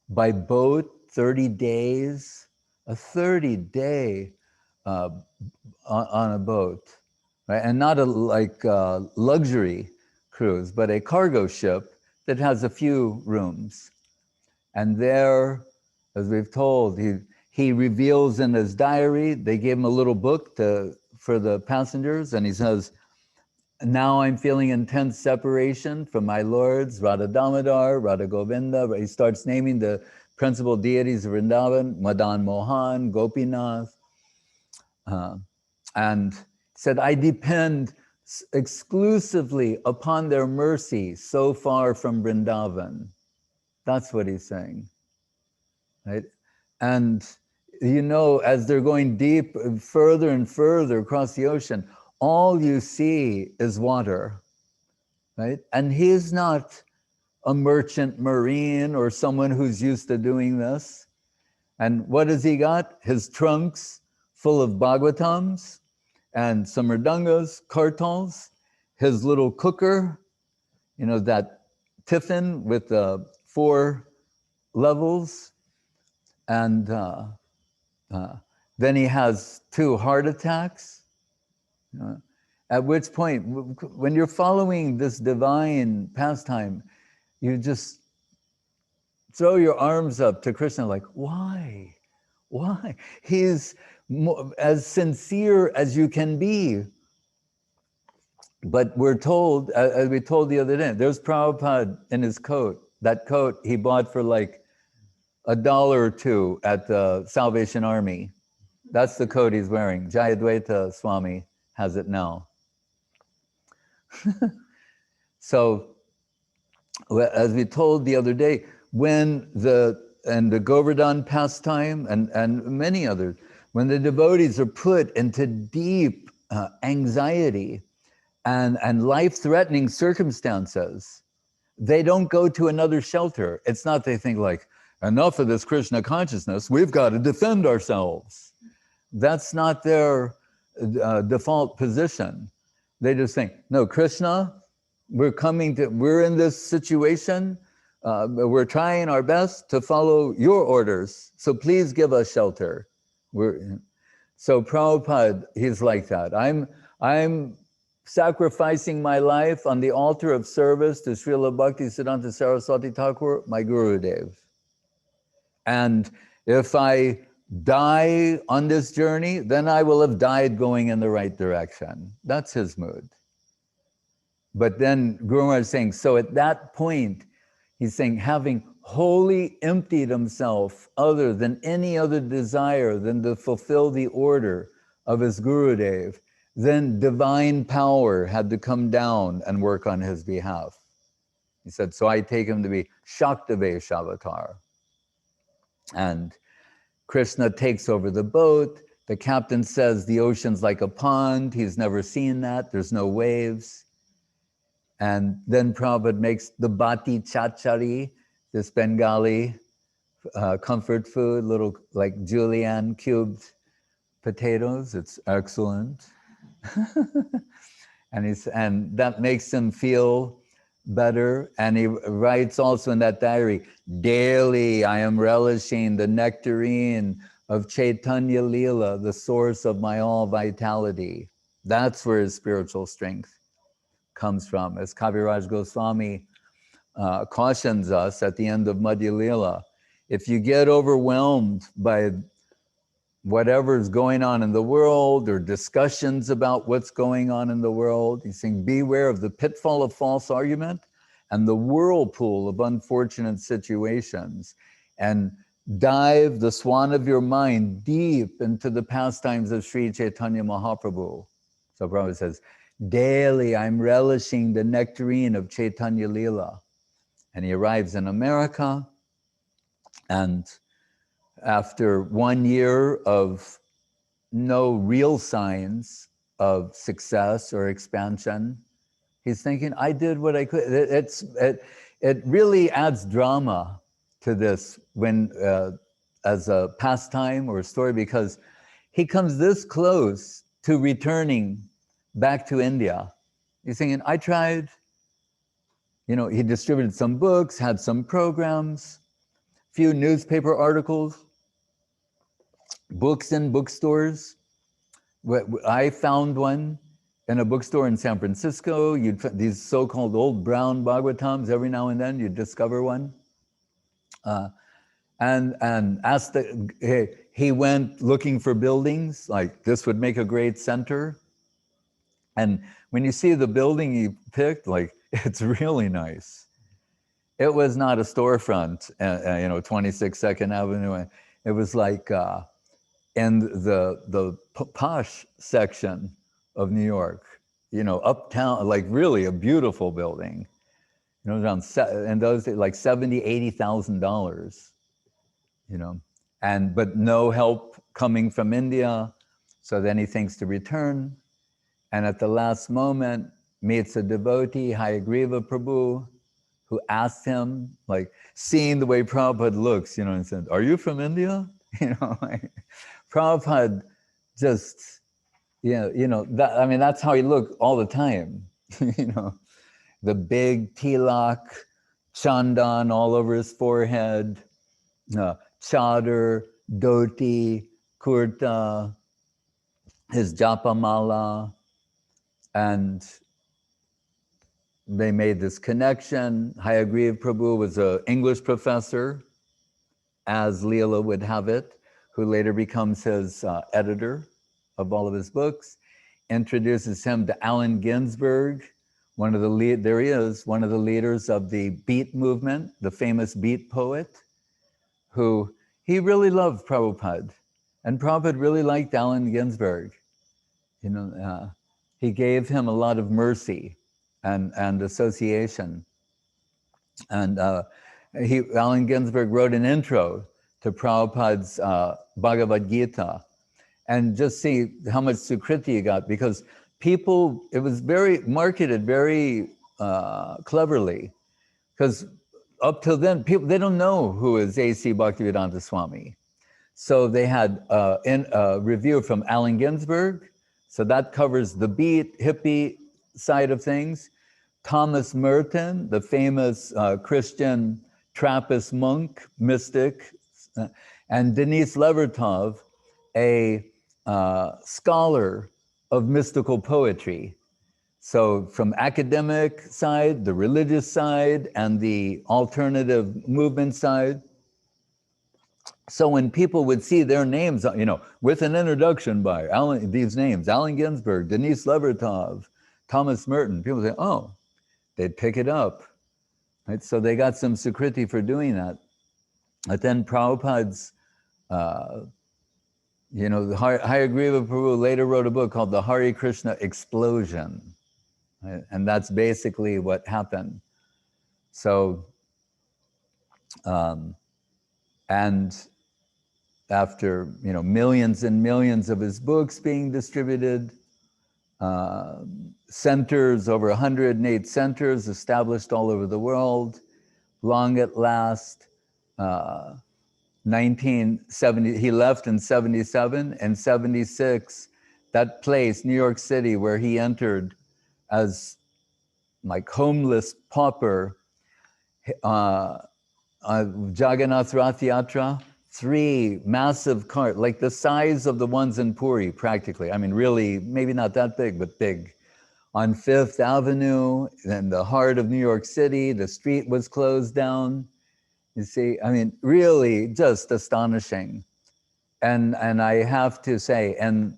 by boat, 30 days, a 30-day on a boat, right? And not a luxury cruise, but a cargo ship that has a few rooms. And there, as we've told, he reveals in his diary, they gave him a little book for the passengers, and he says, now I'm feeling intense separation from my lords, Radha Damodar, Radha Govinda. He starts naming the principal deities of Vrindavan, Madan Mohan, Gopinath, and said, I depend exclusively upon their mercy so far from Vrindavan. That's what he's saying, right? And you know, as they're going deep, further and further across the ocean, all you see is water, right? And he's not a merchant marine or someone who's used to doing this. And what has he got? His trunks full of Bhagavatams and some mridangas, kartals, his little cooker, you know, that tiffin with the 4 levels. And then he has 2 heart attacks. At which point, when you're following this divine pastime, you just throw your arms up to Krishna like, why? Why? He's as sincere as you can be. But we're told, as we told the other day, there's Prabhupada in his coat. That coat he bought for like $1 or $2 at the Salvation Army. That's the coat he's wearing. Jayadvaita Swami has it now. So, as we told the other day, when the Govardhan pastime and many others, when the devotees are put into deep anxiety and life-threatening circumstances, they don't go to another shelter. It's not they think like, enough of this Krishna consciousness, we've got to defend ourselves. That's not their default position. They just think, no, Krishna, we're in this situation, we're trying our best to follow your orders, so please give us shelter. So Prabhupada, he's like that. I'm sacrificing my life on the altar of service to Srila Bhakti Siddhanta Saraswati Thakur, my Gurudev. And if I die on this journey, then I will have died going in the right direction. That's his mood. But then Guru Maharaj is saying, so at that point, he's saying, having wholly emptied himself other than any other desire than to fulfill the order of his Gurudev, then divine power had to come down and work on his behalf. He said, so I take him to be Shaktyavesha avatar. And Krishna takes over the boat. The captain says the ocean's like a pond. He's never seen that. There's no waves. And then Prabhupada makes the bati chachari, this Bengali comfort food, little like julienne cubed potatoes. It's excellent. And that makes him feel better. And he writes also in that diary, daily I am relishing the nectarine of Chaitanya Lila, the source of my all vitality. That's where his spiritual strength comes from. As Kaviraj Goswami cautions us at the end of Madhya Lila, if you get overwhelmed by whatever's going on in the world or discussions about what's going on in the world, he's saying, beware of the pitfall of false argument and the whirlpool of unfortunate situations, and dive the swan of your mind deep into the pastimes of Sri Chaitanya Mahaprabhu. So Prabhupada says, daily I'm relishing the nectarine of Chaitanya Lila. And he arrives in America, and after 1 year of no real signs of success or expansion, he's thinking, I did what I could. It really adds drama to this when, as a pastime or a story, because he comes this close to returning back to India. He's thinking, I tried, you know, he distributed some books, had some programs, few newspaper articles, books in bookstores. I found one in a bookstore in San Francisco. These so-called old brown Bhagavatams, every now and then you'd discover one. And asked hey, he went looking for buildings, like this would make a great center. And when you see the building he picked, like, it's really nice. It was not a storefront, 26 Second Avenue. It was like in the posh section of New York, uptown, like really a beautiful building. Around in those days, like $70,000, $80,000, but no help coming from India. So then he thinks to return, and at the last moment meets a devotee, Hayagriva Prabhu, who asked him, like, seeing the way Prabhupada looks, and said, "Are you from India?" Prabhupada just, that's how he looked all the time, the big tilak, chandan all over his forehead, chadar, dhoti, kurta, his japamala, and they made this connection. Hayagriva Prabhu was an English professor, as Leela would have it, who later becomes his editor of all of his books, introduces him to Allen Ginsberg, one of the leaders of the Beat movement, the famous Beat poet, who he really loved Prabhupada. And Prabhupada really liked Allen Ginsberg. He gave him a lot of mercy and association. And Allen Ginsberg wrote an intro to Prabhupada's Bhagavad Gita, and just see how much sukriti he got, because it was marketed very cleverly, because up till then, they don't know who is A.C. Bhaktivedanta Swami. So they had a review from Allen Ginsberg, so that covers the beat, hippie side of things. Thomas Merton, the famous Christian Trappist monk, mystic, and Denis Levertov, a scholar of mystical poetry. So from academic side, the religious side, and the alternative movement side. So when people would see their names, with an introduction by these names, Allen Ginsberg, Denis Levertov, Thomas Merton, people say, oh, they'd pick it up. Right? So they got some sukriti for doing that. But then Prabhupada's, the Hayagriva Prabhu later wrote a book called The Hare Krishna Explosion. Right? And that's basically what happened. So, and after, millions and millions of his books being distributed, centers, over 108 centers established all over the world, long at last, 1970, he left in 77, and 76, that place, New York City, where he entered as like homeless pauper, Jagannath Rath Yatra, 3 massive carts, like the size of the ones in Puri, practically. I mean, really, maybe not that big, but big. On 5th Avenue, in the heart of New York City, the street was closed down. You see, I mean, really just astonishing. And I have to say, and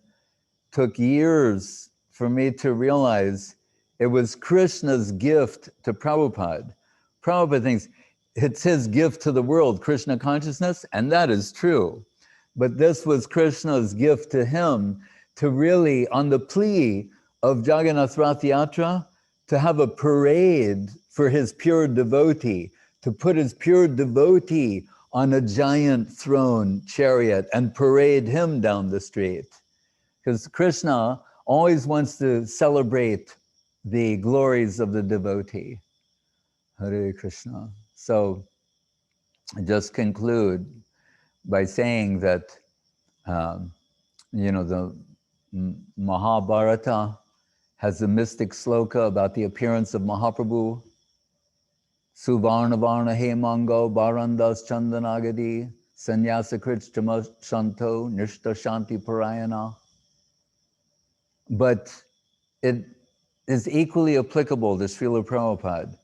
took years for me to realize it was Krishna's gift to Prabhupada. Prabhupada thinks it's his gift to the world, Krishna consciousness, and that is true. But this was Krishna's gift to him to really, on the plea of Jagannath Rath Yatra, to have a parade for his pure devotee, to put his pure devotee on a giant throne chariot and parade him down the street. Because Krishna always wants to celebrate the glories of the devotee. Hare Krishna. So I just conclude by saying that, the Mahabharata has a mystic sloka about the appearance of Mahaprabhu. Suvarna Varna Hemango Barandas Chandanagadi Sannyasa Krishna Shanto Nishta Shanti Parayana. But it is equally applicable to Srila Prabhupada.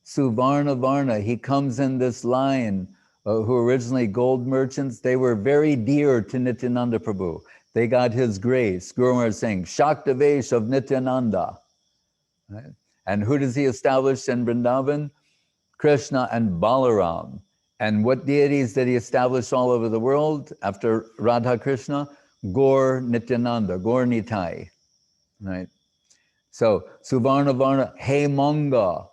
Suvarna Varna, he comes in this line who were originally gold merchants, they were very dear to Nityananda Prabhu. They got his grace. Guru Maharaj is saying, Shaktyavesha of Nityananda. Right? And who does he establish in Vrindavan? Krishna and Balaram. And what deities did he establish all over the world after Radha Krishna? Gaur Nityananda, Gaur Nitai. Right? So, Suvarna Varna, Hemanga,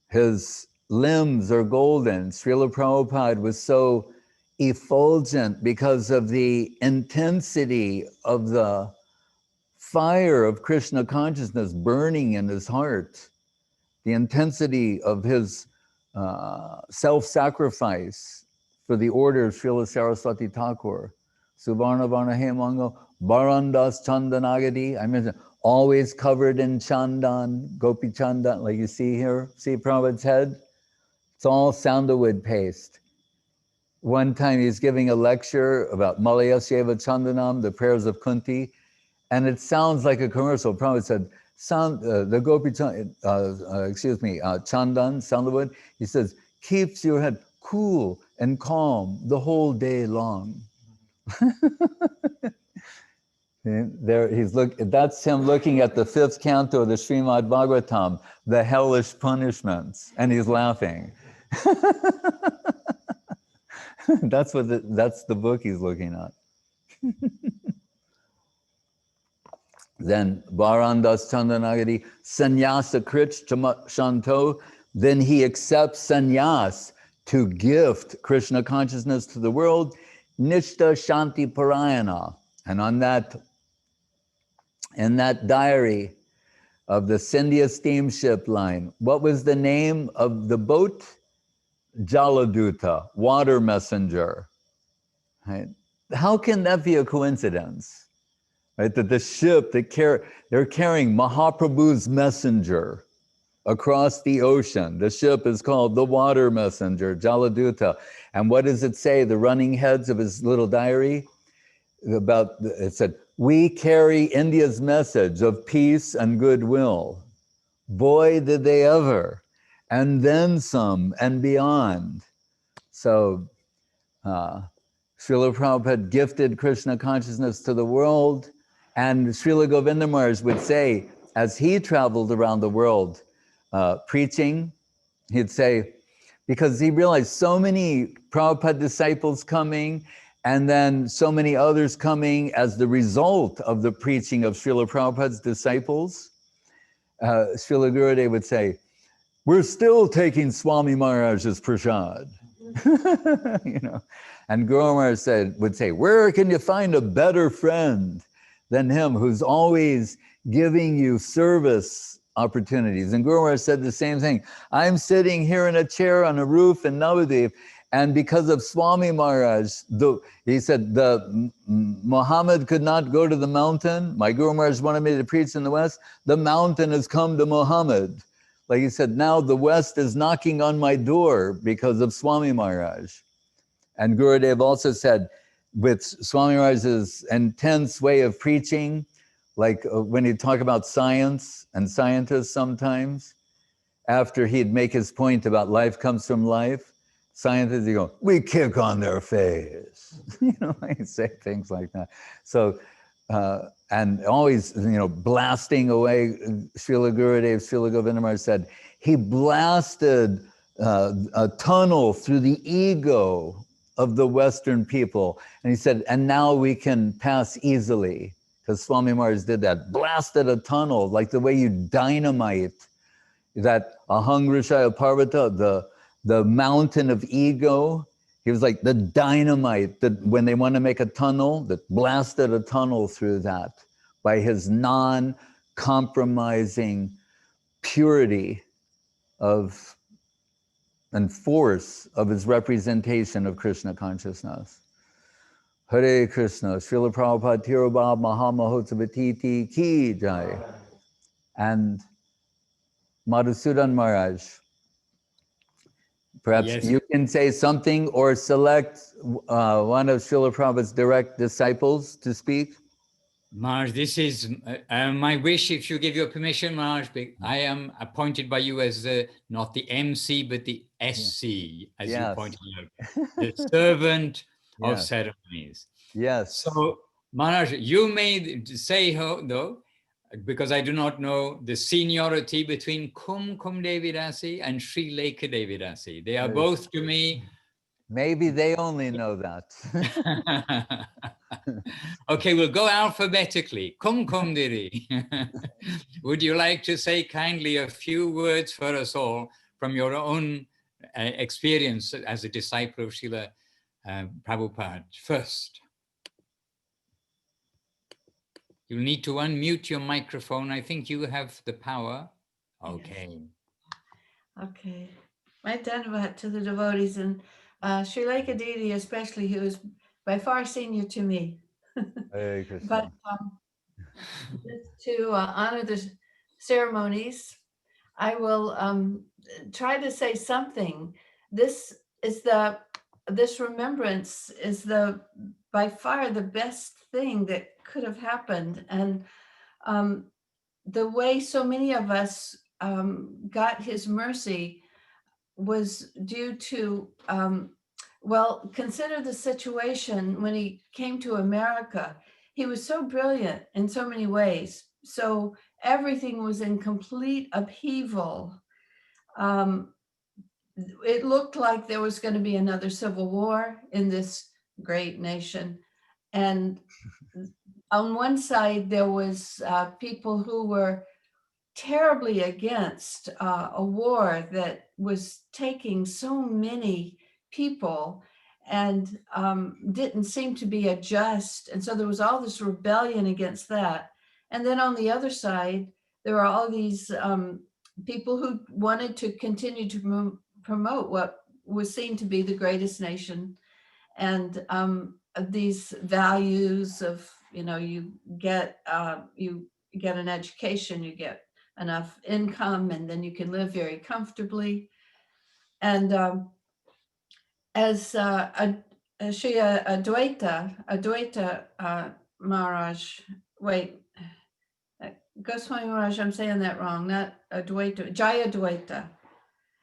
his limbs are golden. Srila Prabhupada was so effulgent because of the intensity of the fire of Krishna consciousness burning in his heart, the intensity of his self-sacrifice for the order of Srila Saraswati Thakur. Suvarna Varna Hemanga, Barandas Chandanagadi, I mentioned, always covered in chandan, gopi chandan, like you see here. See Prabhupada's head? It's all sandalwood paste. One time he's giving a lecture about Malaya Sheva Chandanam, the prayers of Kunti, and it sounds like a commercial. Prabhupada said, the gopi chandan, sandalwood, he says, keeps your head cool and calm the whole day long. There, that's him looking at the 5th canto of the Srimad Bhagavatam, the hellish punishments, and he's laughing. That's the book he's looking at. Then Barandas Chandanagadi, Sannyasa Krich Shanto, then he accepts sannyas to gift Krishna consciousness to the world, Nishta Shanti Parayana. And in that diary of the Scindia steamship line, what was the name of the boat? Jaladuta, water messenger. Right? How can that be a coincidence? Right? That the ship, they're carrying Mahaprabhu's messenger across the ocean. The ship is called the water messenger, Jaladuta. And what does it say? The running heads of his little diary? It said, we carry India's message of peace and goodwill. Boy, did they ever. And then some and beyond. So, Srila Prabhupada gifted Krishna consciousness to the world, and Srila Govinda Maharaj would say, as he traveled around the world preaching, he'd say, because he realized so many Prabhupada disciples coming, and then so many others coming as the result of the preaching of Srila Prabhupada's disciples, Srila Gurudev would say, we're still taking Swami Maharaj's prasad. You know, and Guru Maharaj would say, where can you find a better friend than him who's always giving you service opportunities? And Guru Maharaj said the same thing. I'm sitting here in a chair on a roof in Navadvip, and because of Swami Maharaj, he said, Muhammad could not go to the mountain. My Guru Maharaj wanted me to preach in the West. The mountain has come to Muhammad. Like he said, now the West is knocking on my door because of Swami Maharaj. And Gurudev also said, with Swami Maharaj's intense way of preaching, like when he'd talk about science and scientists sometimes, after he'd make his point about life comes from life, scientists, he'd go, we kick on their face. You know, he'd say things like that. So, and always, you know, blasting away, Srila Gurudev, Srila Govinda Maharaj said, he blasted a tunnel through the ego of the Western people. And he said, and now we can pass easily, because Swami Maharaj did that, blasted a tunnel, like the way you dynamite that Ahangrishaya Parvata, the mountain of ego. He was like the dynamite that when they want to make a tunnel, that blasted a tunnel through that by his non-compromising purity of and force of his representation of Krishna consciousness. Hare Krishna, Srila Prabhupada Tirobha Mahamahotsavati Ki Jai. And Madhusudan Maharaj, perhaps yes, you can say something or select one of Srila Prabhupada's direct disciples to speak. Maharaj, this is my wish, if you give your permission, Maharaj. I am appointed by you as not the MC, but the SC, as you pointed out, the servant of ceremonies. Yes. So, Maharaj, you may say, though, because I do not know the seniority between Kumkum DD and Srilekha DD. They are both to me. Maybe they only know that. Okay, we'll go alphabetically. Kumkum DD. Would you like to say kindly a few words for us all from your own experience as a disciple of Srila Prabhupada first? You need to unmute your microphone. I think you have the power. Okay. Yes. Okay. My Dhanavad to the devotees, and Srilekha DD especially, who is by far senior to me. Hare Krishna. But just to honor the ceremonies, I will try to say something. This remembrance is by far the best thing that could have happened. And the way so many of us got his mercy was due to, well, consider the situation when he came to America. He was so brilliant in so many ways. So everything was in complete upheaval. It looked like there was going to be another civil war in this great nation. And on one side, there was people who were terribly against a war that was taking so many people and didn't seem to be a just. And so there was all this rebellion against that. And then on the other side, there were all these people who wanted to continue to promote what was seen to be the greatest nation. And these values of, you get an education, you get enough income, and then you can live very comfortably. And as Sri Advaita Maharaj, Goswami Maharaj, I'm saying that wrong, not Advaita, Jayadvaita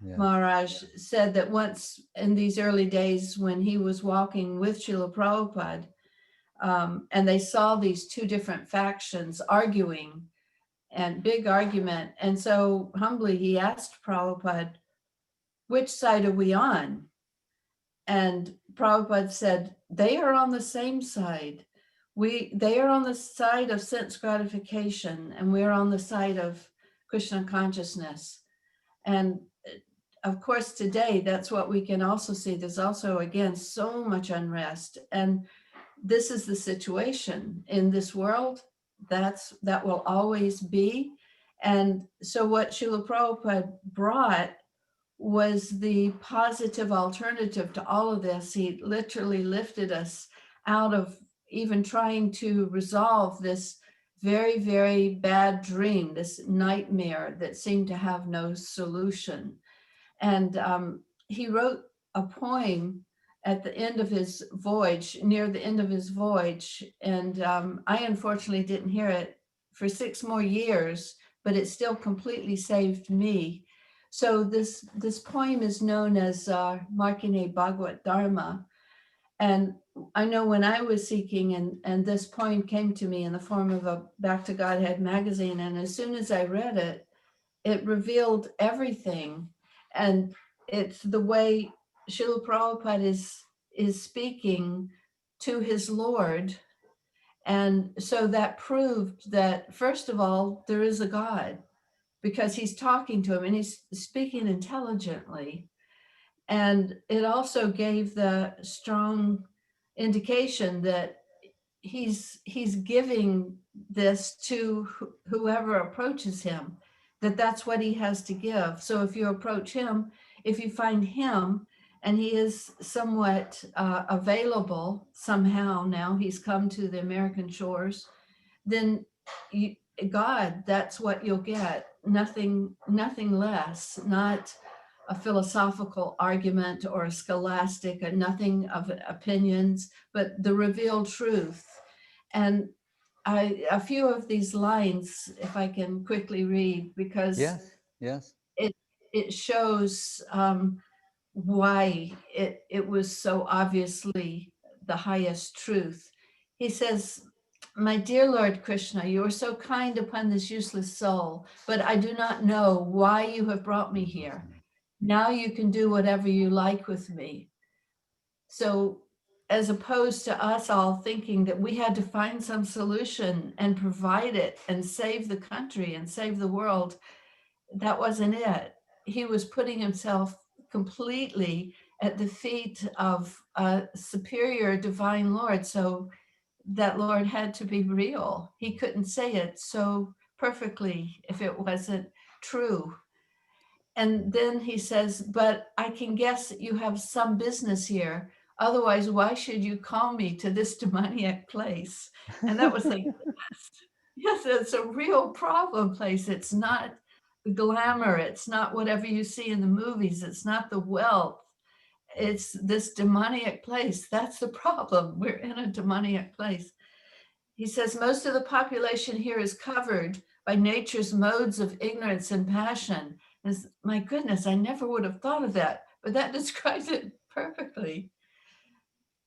Maharaj said that once in these early days when he was walking with Srila Prabhupada, and they saw these two different factions arguing, and big argument. And so humbly he asked Prabhupada, which side are we on? And Prabhupada said, they are on the same side. They are on the side of sense gratification, and we're on the side of Krishna consciousness. And of course, today, that's what we can also see. There's also, again, so much unrest. And this is the situation in this world. That will always be. And so what Srila Prabhupada brought was the positive alternative to all of this. He literally lifted us out of even trying to resolve this very, very bad dream, this nightmare that seemed to have no solution. And he wrote a poem at the end of his voyage, near the end of his voyage. And I unfortunately didn't hear it for 6 more years, but it still completely saved me. So this poem is known as Markine Bhagavad Dharma. And I know when I was seeking, and this poem came to me in the form of a Back to Godhead magazine. And as soon as I read it, it revealed everything. And it's the way Srila Prabhupada is speaking to his Lord. And so that proved that, first of all, there is a God, because he's talking to him and he's speaking intelligently. And it also gave the strong indication that he's giving this to whoever approaches him, that's what he has to give. So if you approach him, if you find him, and he is somewhat available somehow now, he's come to the American shores, then God, that's what you'll get. Nothing less, not a philosophical argument or a scholastic, nothing of opinions, but the revealed truth. And a few of these lines, if I can quickly read, because Yes. it shows why it was so obviously the highest truth. He says, "My dear Lord Krishna, you are so kind upon this useless soul, but I do not know why you have brought me here. Now you can do whatever you like with me." So as opposed to us all thinking that we had to find some solution and provide it and save the country and save the world, that wasn't it. He was putting himself completely at the feet of a superior divine Lord. So that Lord had to be real. He couldn't say it so perfectly if it wasn't true. And then he says, "But I can guess that you have some business here. Otherwise, why should you call me to this demoniac place?" And that was like, yes, it's a real problem place. It's not the glamour. It's not whatever you see in the movies. It's not the wealth. It's this demoniac place. That's the problem. We're in a demoniac place. He says, "Most of the population here is covered by nature's modes of ignorance and passion." And my goodness, I never would have thought of that, but that describes it perfectly.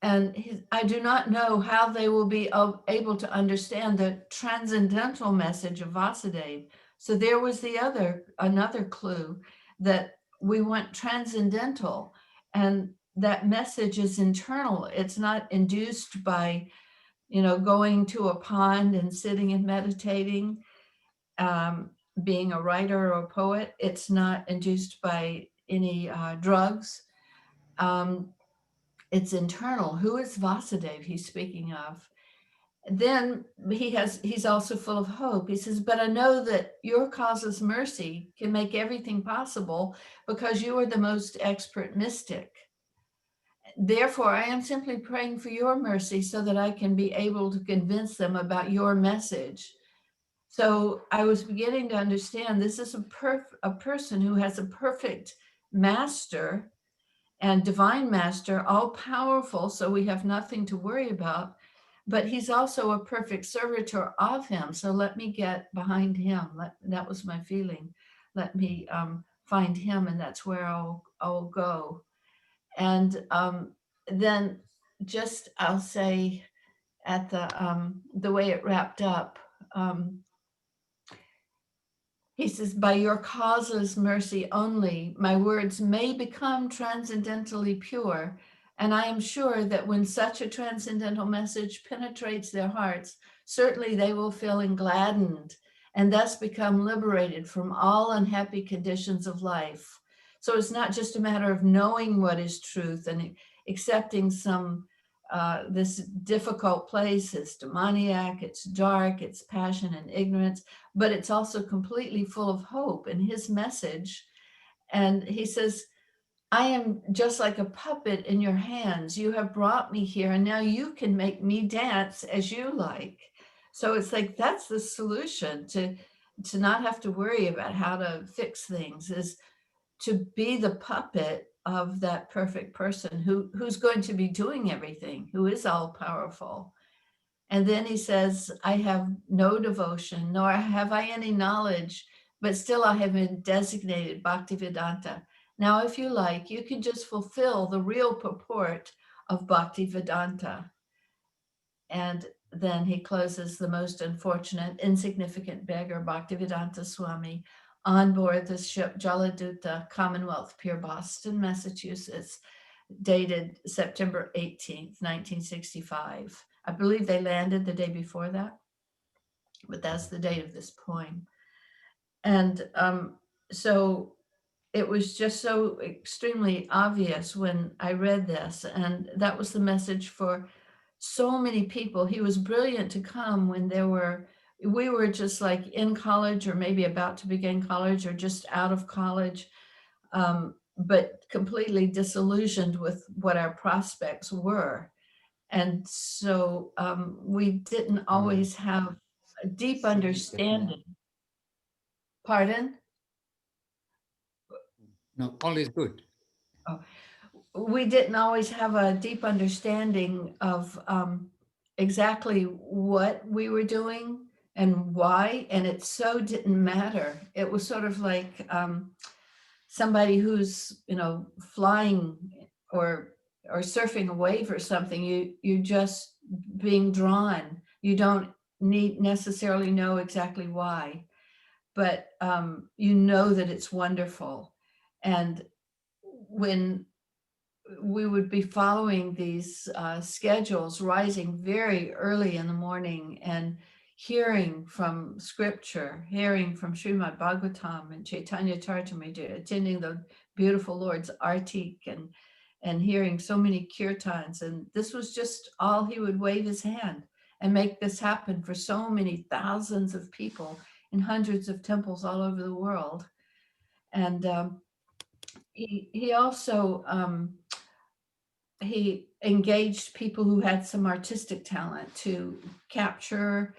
And I do not know how they will be able to understand the transcendental message of Vasudeva. So there was another clue that we want transcendental, and that message is internal. It's not induced by, going to a pond and sitting and meditating, being a writer or a poet. It's not induced by any drugs. It's internal. Who is Vasudeva he's speaking of? Then he's also full of hope. He says, "But I know that your causeless mercy can make everything possible because you are the most expert mystic. Therefore, I am simply praying for your mercy so that I can be able to convince them about your message." So I was beginning to understand this is a person who has a perfect master and divine master, all powerful, so we have nothing to worry about. But he's also a perfect servitor of him. So let me get behind him. That was my feeling. Let me find him, and that's where I'll go. And then just I'll say at the way it wrapped up, he says, "By your causeless mercy only, my words may become transcendentally pure. And I am sure that when such a transcendental message penetrates their hearts, certainly they will feel gladdened and thus become liberated from all unhappy conditions of life." So it's not just a matter of knowing what is truth and accepting this difficult place. It's demoniac, it's dark, it's passion and ignorance, but it's also completely full of hope in his message. And he says, "I am just like a puppet in your hands. You have brought me here, and now you can make me dance as you like." So it's like, that's the solution to not have to worry about how to fix things, is to be the puppet of that perfect person who's going to be doing everything, who is all powerful. And then he says, "I have no devotion, nor have I any knowledge, but still I have been designated Bhaktivedanta. Now, if you like, you can just fulfill the real purport of Bhaktivedanta." And then he closes, "The most unfortunate, insignificant beggar, Bhaktivedanta Swami, on board the ship Jaladuta, Commonwealth Pier, Boston, Massachusetts, dated September 18th, 1965. I believe they landed the day before that, but that's the date of this poem. And so it was just so extremely obvious when I read this, and that was the message for so many people. He was brilliant to come when we were just like in college, or maybe about to begin college, or just out of college, but completely disillusioned with what our prospects were. And so we didn't always have a deep understanding. Pardon? No, all is good. Oh, we didn't always have a deep understanding of exactly what we were doing and why, and it so didn't matter. It was sort of like somebody who's, you know, flying or surfing a wave or something. You just being drawn. You don't need necessarily know exactly why, but you know that it's wonderful. And when we would be following these schedules, rising very early in the morning and hearing from scripture, hearing from Srimad Bhagavatam and Chaitanya Charitamrita, attending the beautiful Lord's Artik, and hearing so many kirtans. And this was just all he would wave his hand and make this happen for so many thousands of people in hundreds of temples all over the world. And he also he engaged people who had some artistic talent to capture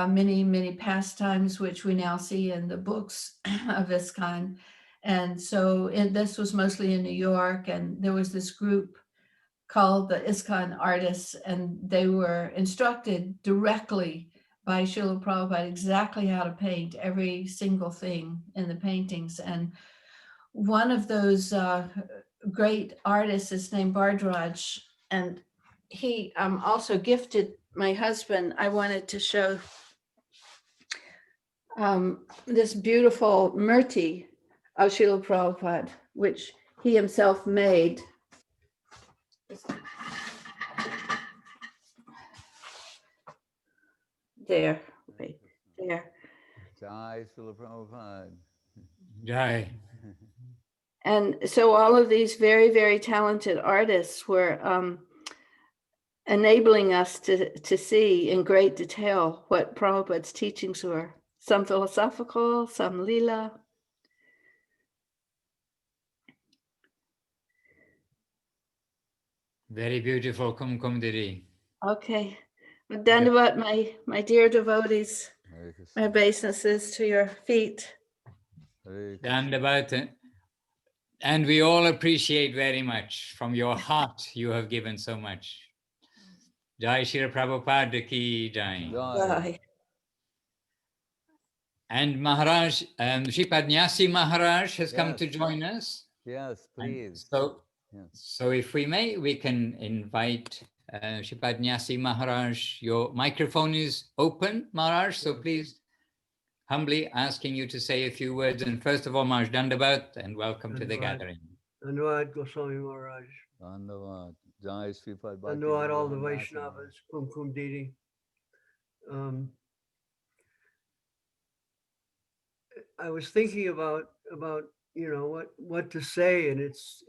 many pastimes, which we now see in the books of ISKCON. And so this was mostly in New York, and there was this group called the ISKCON Artists, and they were instructed directly by Srila Prabhupada exactly how to paint every single thing in the paintings. And one of those great artists is named Bhardraj, and he also gifted my husband. I wanted to show this beautiful murti of Srila Prabhupada, which he himself made. There, right there. Jai Srila Prabhupada. Jai. And so all of these very talented artists were enabling us to see in great detail what Prabhupada's teachings were. Some philosophical, some lila. Very beautiful, Kumkum DD. Okay. Dandavat, my dear devotees, my obeisances to your feet. And about it. And we all appreciate very much. From your heart, you have given so much. Jai Srila Prabhupada ki jai. Bye. And Maharaj, Sripad Nyasi Maharaj has come Yes. to join us. Yes, please. So if we may, we can invite Sripad Nyasi Maharaj. Your microphone is open, Maharaj, so please, humbly asking you to say a few words. And first of all, Maharaj Dandavat, and welcome to the gathering. Dhanyavad Goswami Maharaj. Dhanyavad. Jai Sripad Bhakti. Dhanyavad all the Vaishnavas, Kumkum DD. I was thinking about you know what to say, and it's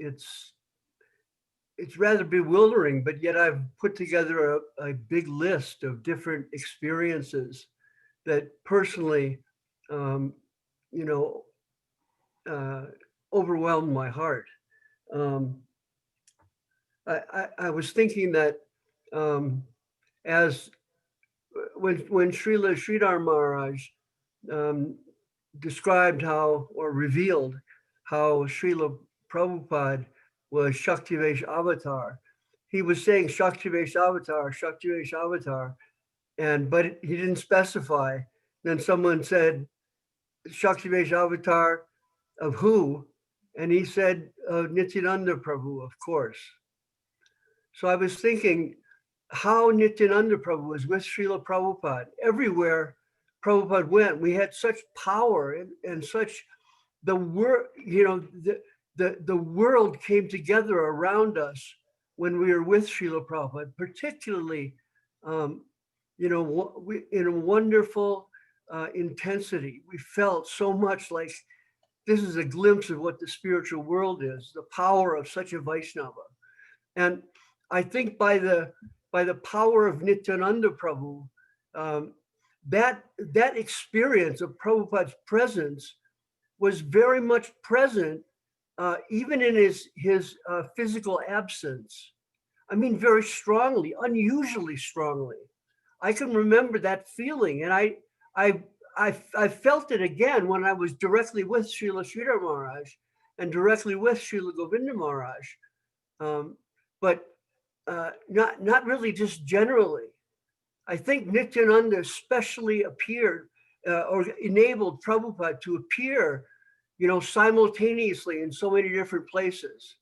rather bewildering, but yet I've put together a big list of different experiences that personally you know overwhelmed my heart. I was thinking that as when Srila Sridhar Maharaj described how, or revealed how Srila Prabhupada was Shaktyavesha avatar, he was saying Shaktyavesha avatar, Shaktyavesha avatar, but he didn't specify. Then someone said Shaktyavesha avatar of who? And he said Nityananda Prabhu, of course. So I was thinking how Nityananda Prabhu was with Srila Prabhupada. Everywhere Prabhupada went, we had such power and such, the world, you know, the world came together around us when we were with Srila Prabhupada, particularly, you know, in a wonderful intensity. We felt so much like this is a glimpse of what the spiritual world is, the power of such a Vaishnava. And I think by the power of Nityananda Prabhu, that experience of Prabhupada's presence was very much present, even in his physical absence. I mean, very strongly, unusually strongly. I can remember that feeling, and I felt it again when I was directly with Srila Sridhar Maharaj and directly with Srila Govinda Maharaj, but not really just generally. I think Nityananda especially appeared or enabled Prabhupada to appear, you know, simultaneously in so many different places.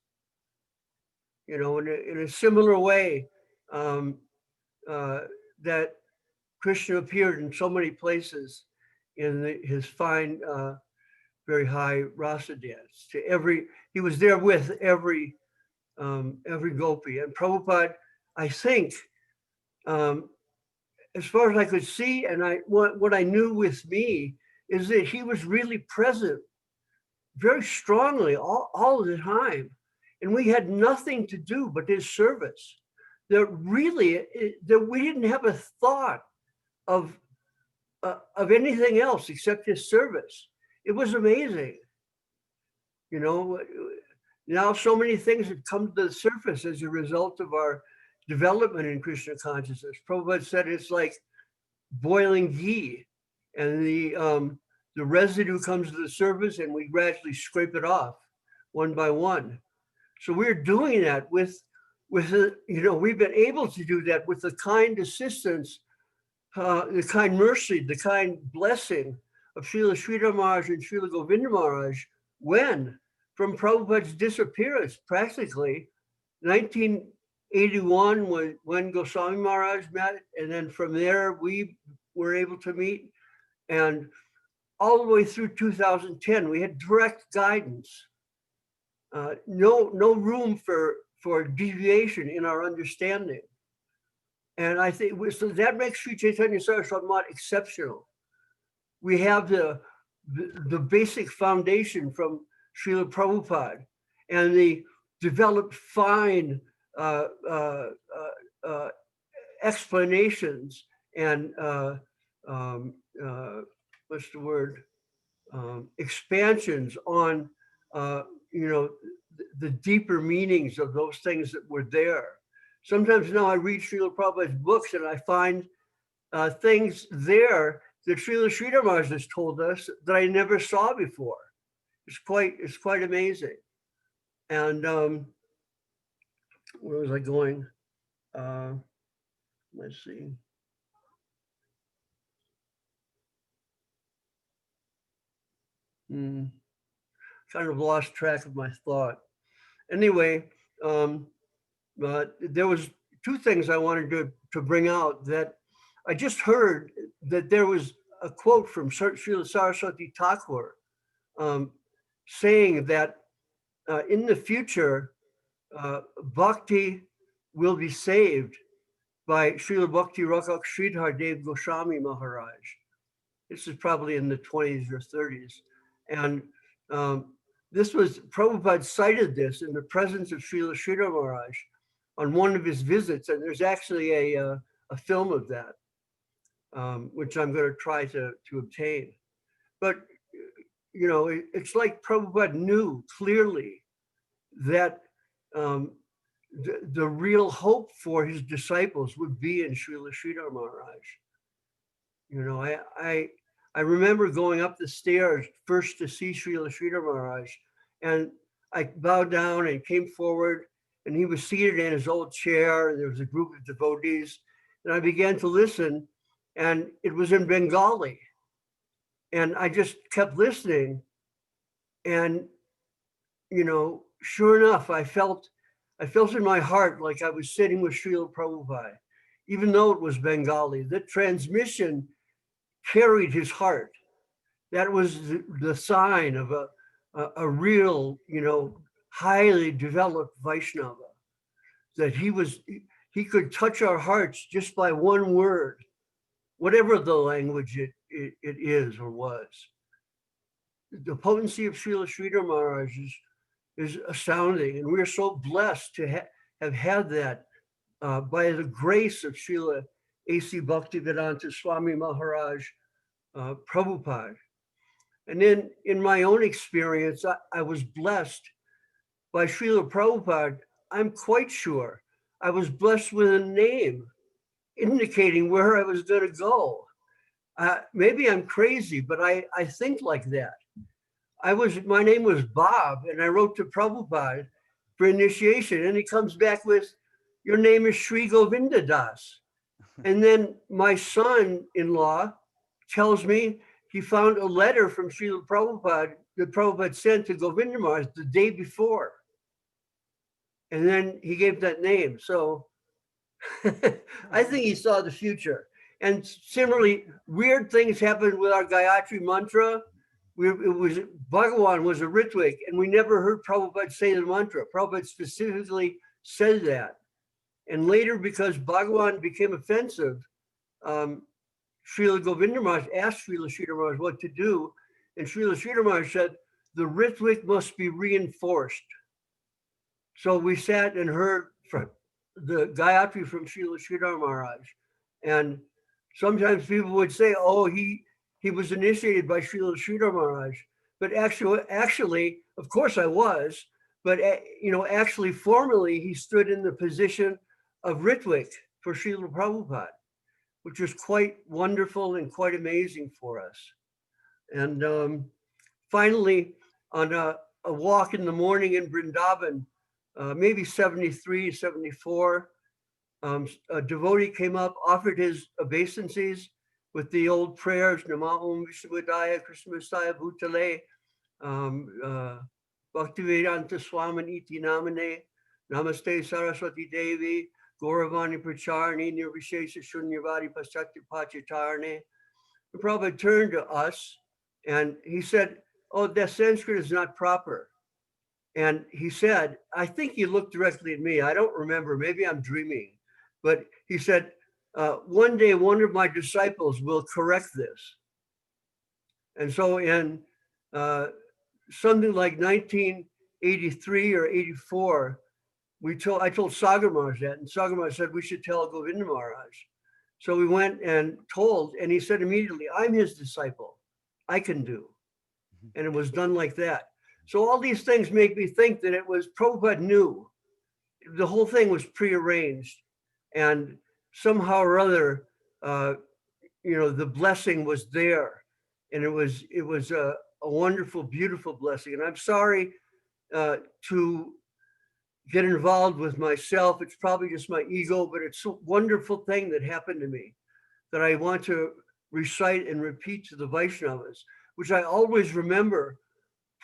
You know, in a similar way that Krishna appeared in so many places in his fine, very high rasa dance. He was there with every gopi. And Prabhupada, I think, as far as I could see, and what I knew with me is that he was really present very strongly all the time. And we had nothing to do but his service. That really, that we didn't have a thought of anything else except his service. It was amazing. You know, now so many things have come to the surface as a result of our development in Krishna consciousness. Prabhupada said it's like boiling ghee, and the residue comes to the surface and we gradually scrape it off one by one. So we're doing that with you know, we've been able to do that with the kind assistance, the kind mercy, the kind blessing of Srila Sridhar Maharaj and Srila Govinda Maharaj, when from Prabhupada's disappearance, practically 1981 was when Goswami Maharaj met, and then from there we were able to meet, and all the way through 2010 we had direct guidance, no room for deviation in our understanding. And I think so that makes Sri Chaitanya Saraswati Math exceptional. We have the basic foundation from Srila Prabhupada, and the developed fine explanations and what's the word? Expansions on you know, the deeper meanings of those things that were there. Sometimes now I read Srila Prabhupada's books and I find things there that Srila Sridhar Maharaj has told us that I never saw before. It's quite amazing. And where was I going? Let's see. Kind of lost track of my thought. Anyway, there was two things I wanted to bring out. That I just heard that there was a quote from Srila Saraswati Thakur saying that in the future, Bhakti will be saved by Srila Bhakti Rakak Sridhar Dev Goswami Maharaj. This is probably in the 20s or 30s. And this was, Prabhupada cited this in the presence of Srila Sridhar Maharaj on one of his visits. And there's actually a film of that, which I'm going to try to obtain. But, you know, it's like Prabhupada knew clearly that the real hope for his disciples would be in Srila Sridhar Maharaj. You know, I remember going up the stairs first to see Srila Sridhar Maharaj, and I bowed down and came forward, and he was seated in his old chair, and there was a group of devotees, and I began to listen, and it was in Bengali. And I just kept listening, and, you know, sure enough, I felt in my heart like I was sitting with Srila Prabhupada, even though it was Bengali. The transmission carried his heart. That was the sign of a real, you know, highly developed Vaishnava, that he could touch our hearts just by one word, whatever the language it is or was. The potency of Srila Sridhar Maharaj is astounding, and we're so blessed to have had that by the grace of Srila A.C. Bhaktivedanta Swami Maharaj Prabhupada. And then in my own experience, I was blessed by Srila Prabhupada. I'm quite sure I was blessed with a name indicating where I was going to go. Maybe I'm crazy, but I think like that. My name was Bob, and I wrote to Prabhupada for initiation, and he comes back with, your name is Sri Govinda Das. And then my son-in-law tells me he found a letter from Srila Prabhupada that Prabhupada sent to Govinda Maharaj the day before. And then he gave that name. So I think he saw the future. And similarly, weird things happened with our Gayatri Mantra. Bhagavan was a Ritvik, and we never heard Prabhupada say the mantra. Prabhupada specifically said that. And later, because Bhagavan became offensive, Srila Govinda Maharaj asked Srila Sridhar Maharaj what to do. And Srila Sridhar Maharaj said, the Ritvik must be reinforced. So we sat and heard from the Gayatri from Srila Sridhar Maharaj. And sometimes people would say, oh, he was initiated by Srila Sridhar Maharaj. But actually, of course I was, but actually formally he stood in the position of Ritvik for Srila Prabhupada, which was quite wonderful and quite amazing for us. And finally, on a walk in the morning in Vrindavan, maybe 73, 74, a devotee came up, offered his obeisances with the old prayers, Nama Om Vishnupadaya Krishna Messiah Bhutale, Bhaktivedanta Swami Iti Namane, Namaste Saraswati Devi, Gauravani Pracharni, Nirvishesha Shunyavadi Paschati Pachitarne. The Prabhupada turned to us and he said, oh, that Sanskrit is not proper. And he said, I think he looked directly at me. I don't remember, maybe I'm dreaming. But he said, one day one of my disciples will correct this. And so in something like 1983 or 84, I told Sagar Maharaj that, and Sagar Maharaj said we should tell Govinda Maharaj. So we went and told, and he said immediately, I'm his disciple. I can do. And it was done like that. So all these things make me think that it was Prabhupada knew. The whole thing was prearranged. And somehow or other, the blessing was there. And it was a wonderful, beautiful blessing. And I'm sorry to get involved with myself. It's probably just my ego, but it's a wonderful thing that happened to me that I want to recite and repeat to the Vaishnavas, which I always remember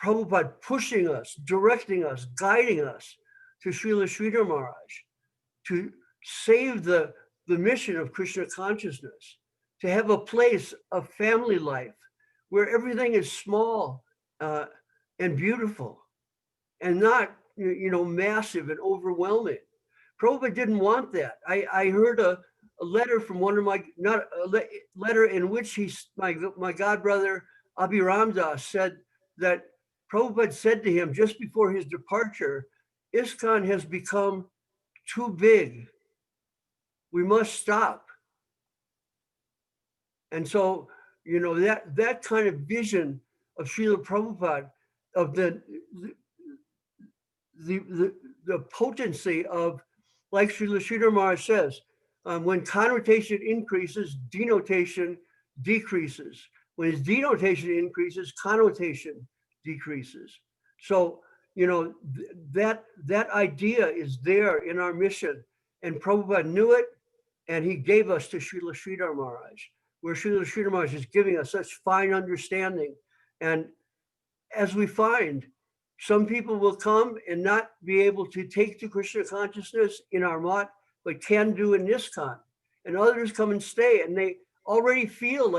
Prabhupada pushing us, directing us, guiding us to Srila Sridhar Maharaj to save the mission of Krishna consciousness, to have a place of family life where everything is small and beautiful and not massive and overwhelming. Prabhupada didn't want that. I heard a letter from one of my, not a letter in which my godbrother Abhiram Das said that Prabhupada said to him just before his departure, ISKCON has become too big. We must stop. And so, that kind of vision of Srila Prabhupada, of the potency of, like Srila Sridhar Maharaj says, when connotation increases, denotation decreases. When its denotation increases, connotation decreases. So, that idea is there in our mission. And Prabhupada knew it, and he gave us to Srila Sridhar Maharaj, where Srila Sridhar Maharaj is giving us such fine understanding. And as we find, some people will come and not be able to take to Krishna consciousness in our mat, but can do in ISKCON. And others come and stay, and they already feel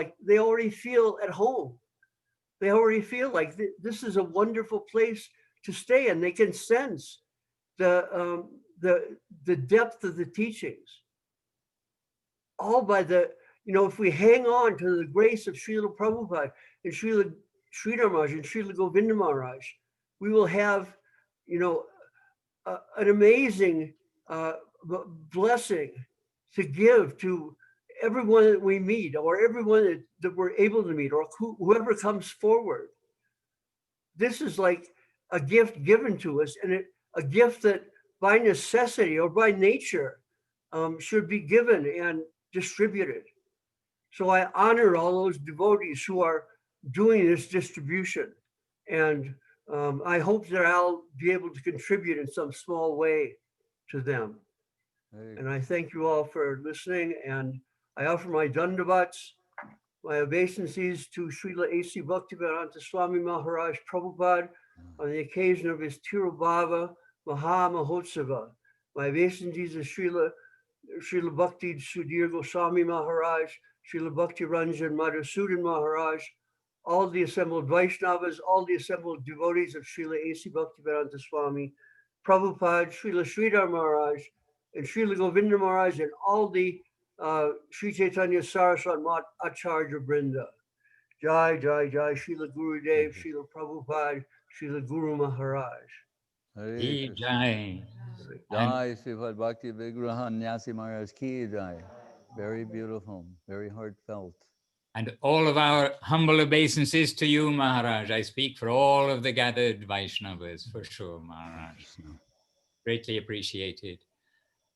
at home. They already feel like this is a wonderful place to stay, and they can sense the depth of the teachings. All by if we hang on to the grace of Srila Prabhupada and Srila Sridhar Maharaj and Srila Govinda Maharaj, we will have, an amazing blessing to give to everyone that we meet, or everyone that we're able to meet, or whoever comes forward. This is like a gift given to us, and a gift that by necessity or by nature should be given and distributed. So I honor all those devotees who are doing this distribution. And I hope that I'll be able to contribute in some small way to them. And I thank you all for listening. And I offer my dandavats, my obeisances to Srila A.C. Bhaktivedanta Swami Maharaj Prabhupada on the occasion of his Tirubhava Maha Mahotsava. My obeisances to Srila Bhakti Sudhir Goswami Maharaj, Srila Bhakti Ranjan Madhusudan Maharaj, all the assembled Vaishnavas, all the assembled devotees of Srila A.C. Bhaktivedanta Swami, Prabhupada, Srila Sridhar Maharaj, and Srila Govinda Maharaj, and all the Sri Chaitanya Saraswat Mat Acharya Brinda. Jai, Jai, Jai, Srila Gurudev, Srila Prabhupada, Srila Guru Maharaj. He Jai. Jai Srila Bhakti Vigrahan Nyasi Maharaj ki Jai. Very beautiful, very heartfelt. And all of our humble obeisances to you, Maharaj. I speak for all of the gathered Vaishnavas, for sure, Maharaj. Greatly appreciated.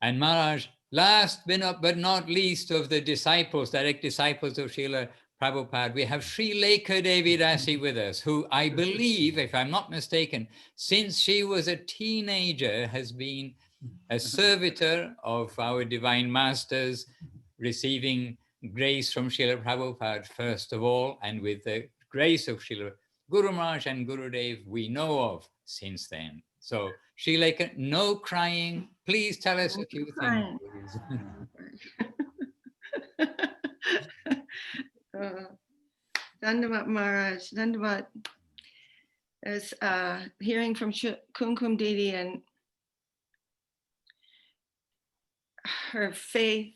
And Maharaj, last but not least of the disciples, direct disciples of Srila Prabhupada, we have Srilekha DD with us, who I believe, if I'm not mistaken, since she was a teenager, has been a servitor of our divine masters, receiving grace from Srila Prabhupada first of all, and with the grace of Srila Guru Maharaj and Gurudev we know of since then. So Srilekha, no crying. Please tell us a few things. Dandavat Maharaj, Dandavat. As hearing from Kumkum DD and her faith,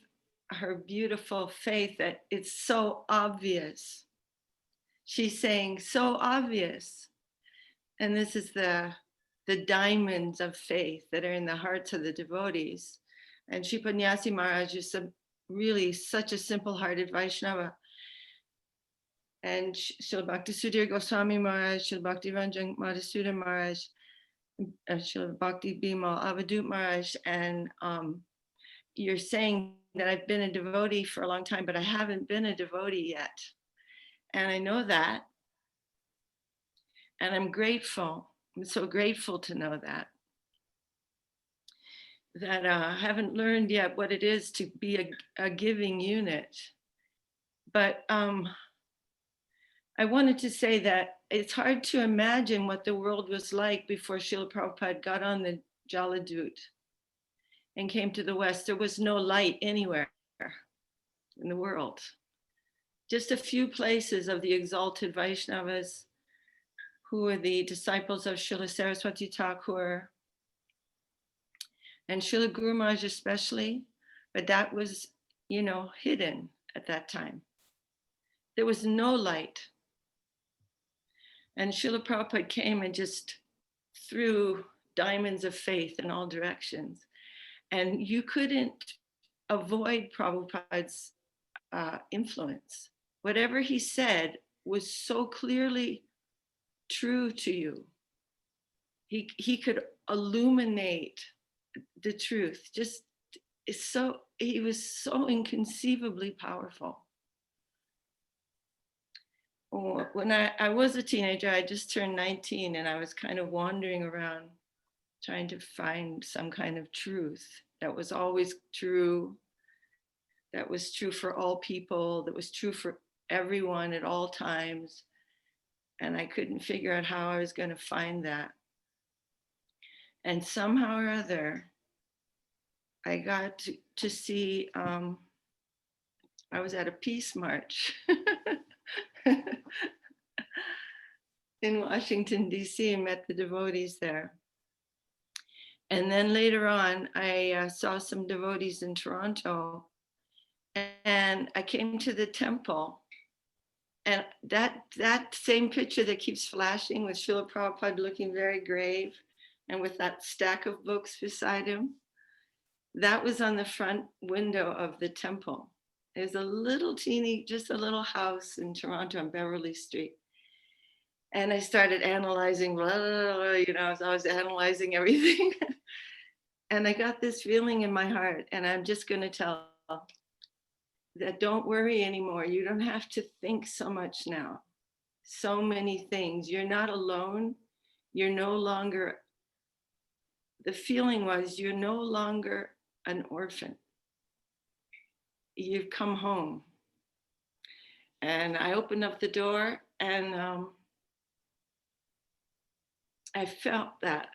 her beautiful faith, that it's so obvious. She's saying so obvious. And this is the diamonds of faith that are in the hearts of the devotees. And Srila Nyasi Maharaj is really such a simple-hearted Vaishnava. And Srila Bhakti Sudhir Goswami Maharaj, Srila Bhakti Ranjan Madhusudan Maharaj, Srila Bhakti Bimal Avadut Maharaj, and you're saying that I've been a devotee for a long time, but I haven't been a devotee yet. And I know that. And I'm grateful. I'm so grateful to know that I haven't learned yet what it is to be a giving unit. But I wanted to say that it's hard to imagine what the world was like before Srila Prabhupada got on the Jaladut and came to the West. There was no light anywhere in the world. Just a few places of the exalted Vaishnavas who were the disciples of Srila Saraswati Thakur and Srila Guru Maharaj especially, but that was, hidden at that time. There was no light. And Srila Prabhupada came and just threw diamonds of faith in all directions. And you couldn't avoid Prabhupada's influence. Whatever he said was so clearly true to you. He could illuminate the truth. He was so inconceivably powerful. When I was a teenager, I just turned 19, and I was kind of wandering around trying to find some kind of truth that was always true, that was true for all people, that was true for everyone at all times. And I couldn't figure out how I was going to find that. And somehow or other, I got to see, I was at a peace march in Washington, D.C., and met the devotees there. And then later on, I saw some devotees in Toronto, and I came to the temple. And that same picture that keeps flashing with Srila Prabhupada looking very grave and with that stack of books beside him, that was on the front window of the temple. There's a little teeny, just a little house in Toronto on Beverly Street. And I started analyzing, blah, blah, blah, so I was analyzing everything. And I got this feeling in my heart, and I'm just going to tell that don't worry anymore. You don't have to think so much now. So many things. You're not alone. You're no longer, the feeling was you're no longer an orphan. You've come home. And I opened up the door, and I felt that.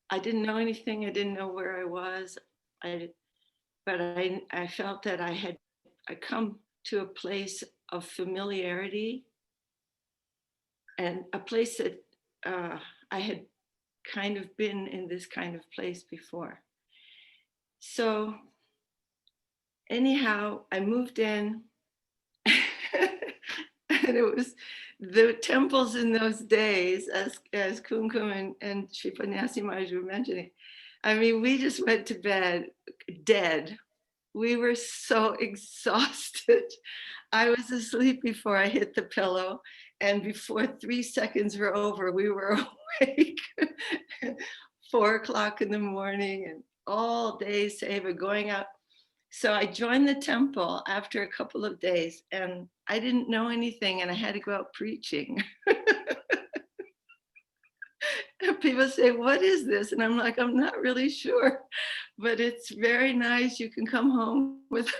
I didn't know anything. I didn't know where I was. But I felt that I come to a place of familiarity, and a place that I had kind of been in this kind of place before. So anyhow, I moved in. And it was the temples in those days, as Kumkum and Srila Nyasi Maharaj were mentioning. I mean, we just went to bed dead. We were so exhausted. I was asleep before I hit the pillow, and before 3 seconds were over, we were awake. 4 o'clock in the morning, and all day seva, going out. So I joined the temple after a couple of days, and I didn't know anything, and I had to go out preaching. And people say, "What is this?" And I'm like, "I'm not really sure, but it's very nice. You can come home with."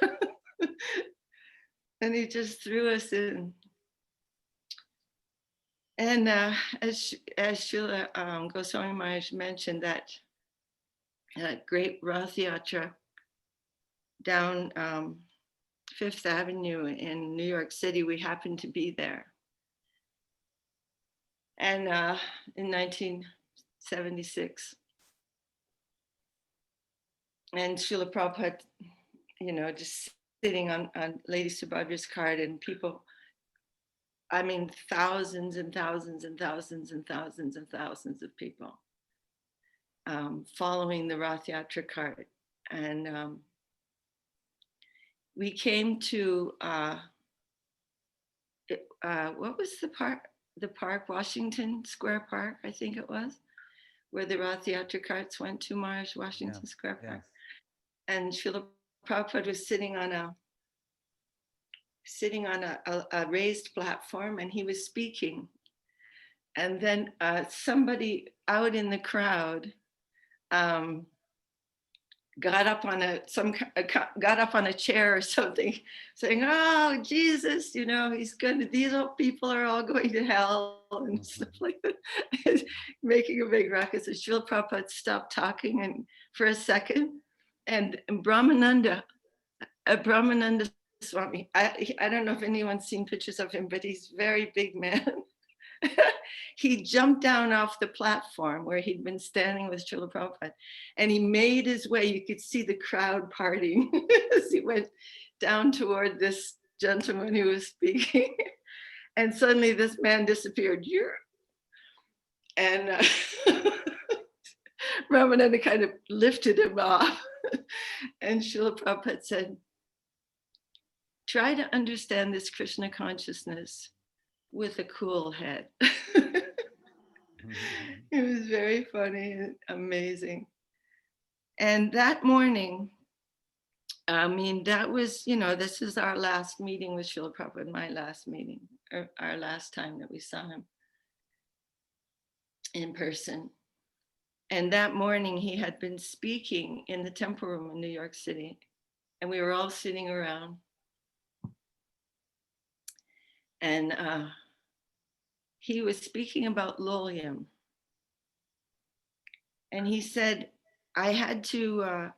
And he just threw us in. And as Srila Goswami Maharaj mentioned, that great Rath Yatra down Fifth Avenue in New York City, we happened to be there. And in 1976. And Srila Prabhupada, just sitting on Lady Subhadra's card, and people, I mean, thousands and thousands and thousands and thousands and thousands of people following the Rath Yatra cart. And we came to, what was the park? The park, Washington Square Park, I think it was, where the Rath Yatra carts went to, Maharaj, Washington Square Park. Yes. And Srila Prabhupada was sitting on a raised platform, and he was speaking. And then somebody out in the crowd got up on a chair or something, saying, "Oh, Jesus, he's these people are all going to hell," and stuff like that, making a big ruckus. And Srila Prabhupada stopped talking and for a second, and Brahmananda Swami, I don't know if anyone's seen pictures of him, but he's a very big man. He jumped down off the platform where he'd been standing with Srila Prabhupada, and he made his way. You could see the crowd parting as he went down toward this gentleman who was speaking. And suddenly this man disappeared. And Ramananda kind of lifted him off. And Srila Prabhupada said, "Try to understand this Krishna consciousness with a cool head." It was very funny and amazing. And that morning, I mean, that was, this is our last meeting with Srila Prabhupada, my last meeting, or our last time that we saw him in person. And that morning he had been speaking in the temple room in New York City, and we were all sitting around. And he was speaking about Lolyam. And he said, I had to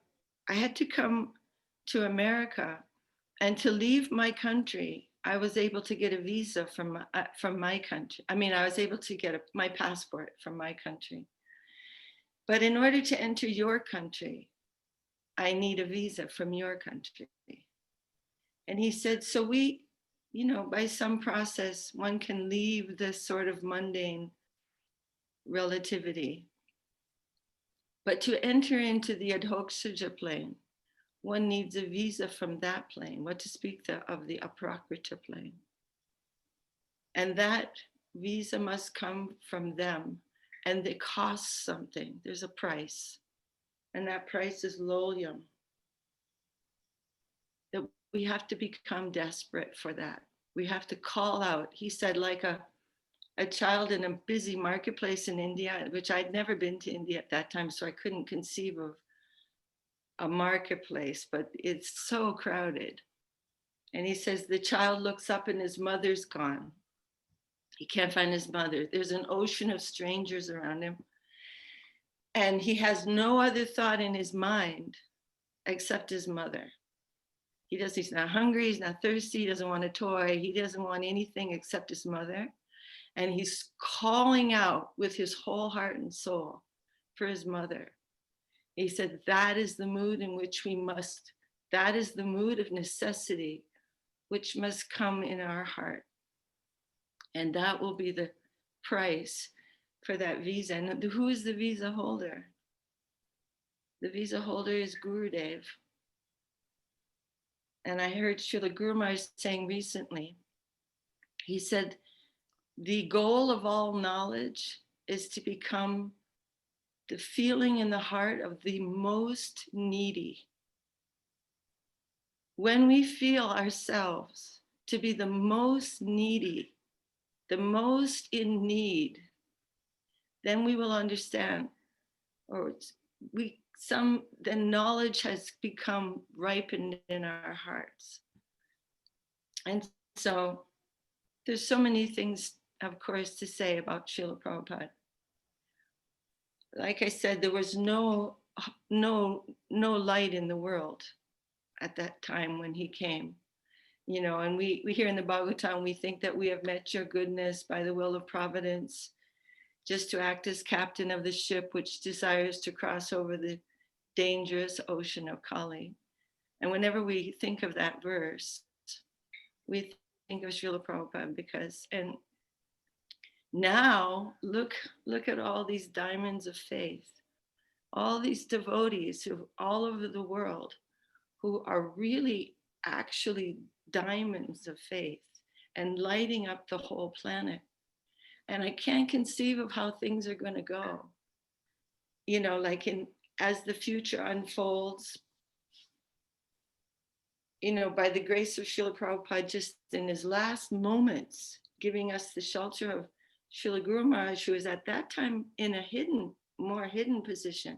come to America, and to leave my country, I was able to get a visa from my country. I mean, I was able to get my passport from my country. But in order to enter your country, I need a visa from your country. And he said, so we, by some process, one can leave this sort of mundane relativity. But to enter into the adhokshaja plane, one needs a visa from that plane, what to speak of the aprakrita plane. And that visa must come from them, and it costs something. There's a price, and that price is lolyam. That we have to become desperate for that. We have to call out. He said, like a child in a busy marketplace in India, which I'd never been to India at that time, so I couldn't conceive a marketplace, but it's so crowded. And he says the child looks up and his mother's gone. He can't find his mother. There's an ocean of strangers around him. And he has no other thought in his mind except his mother. He's not hungry, he's not thirsty, he doesn't want a toy, he doesn't want anything except his mother. And he's calling out with his whole heart and soul for his mother. He said, that is the mood in which that is the mood of necessity, which must come in our heart. And that will be the price for that visa. And who is the visa holder? The visa holder is Gurudev. And I heard Srila Guru Maharaj saying recently, he said, the goal of all knowledge is to become the feeling in the heart of the most needy. When we feel ourselves to be the most needy, the most in need, then we will understand, then knowledge has become ripened in our hearts. And so there's so many things, of course, to say about Srila Prabhupada. Like I said, there was no light in the world at that time when he came. You know, and we hear in the Bhagavatam, we think that we have met your goodness by the will of providence, just to act as captain of the ship which desires to cross over the dangerous ocean of Kali. And whenever we think of that verse, we think of Srila Prabhupada and now look at all these diamonds of faith, all these devotees who all over the world who are really actually diamonds of faith and lighting up the whole planet. And I can't conceive of how things are going to go. You know, like as the future unfolds, you know, by the grace of Srila Prabhupada, just in his last moments, giving us the shelter of Srila Guru Maharaj, who was at that time in a more hidden position,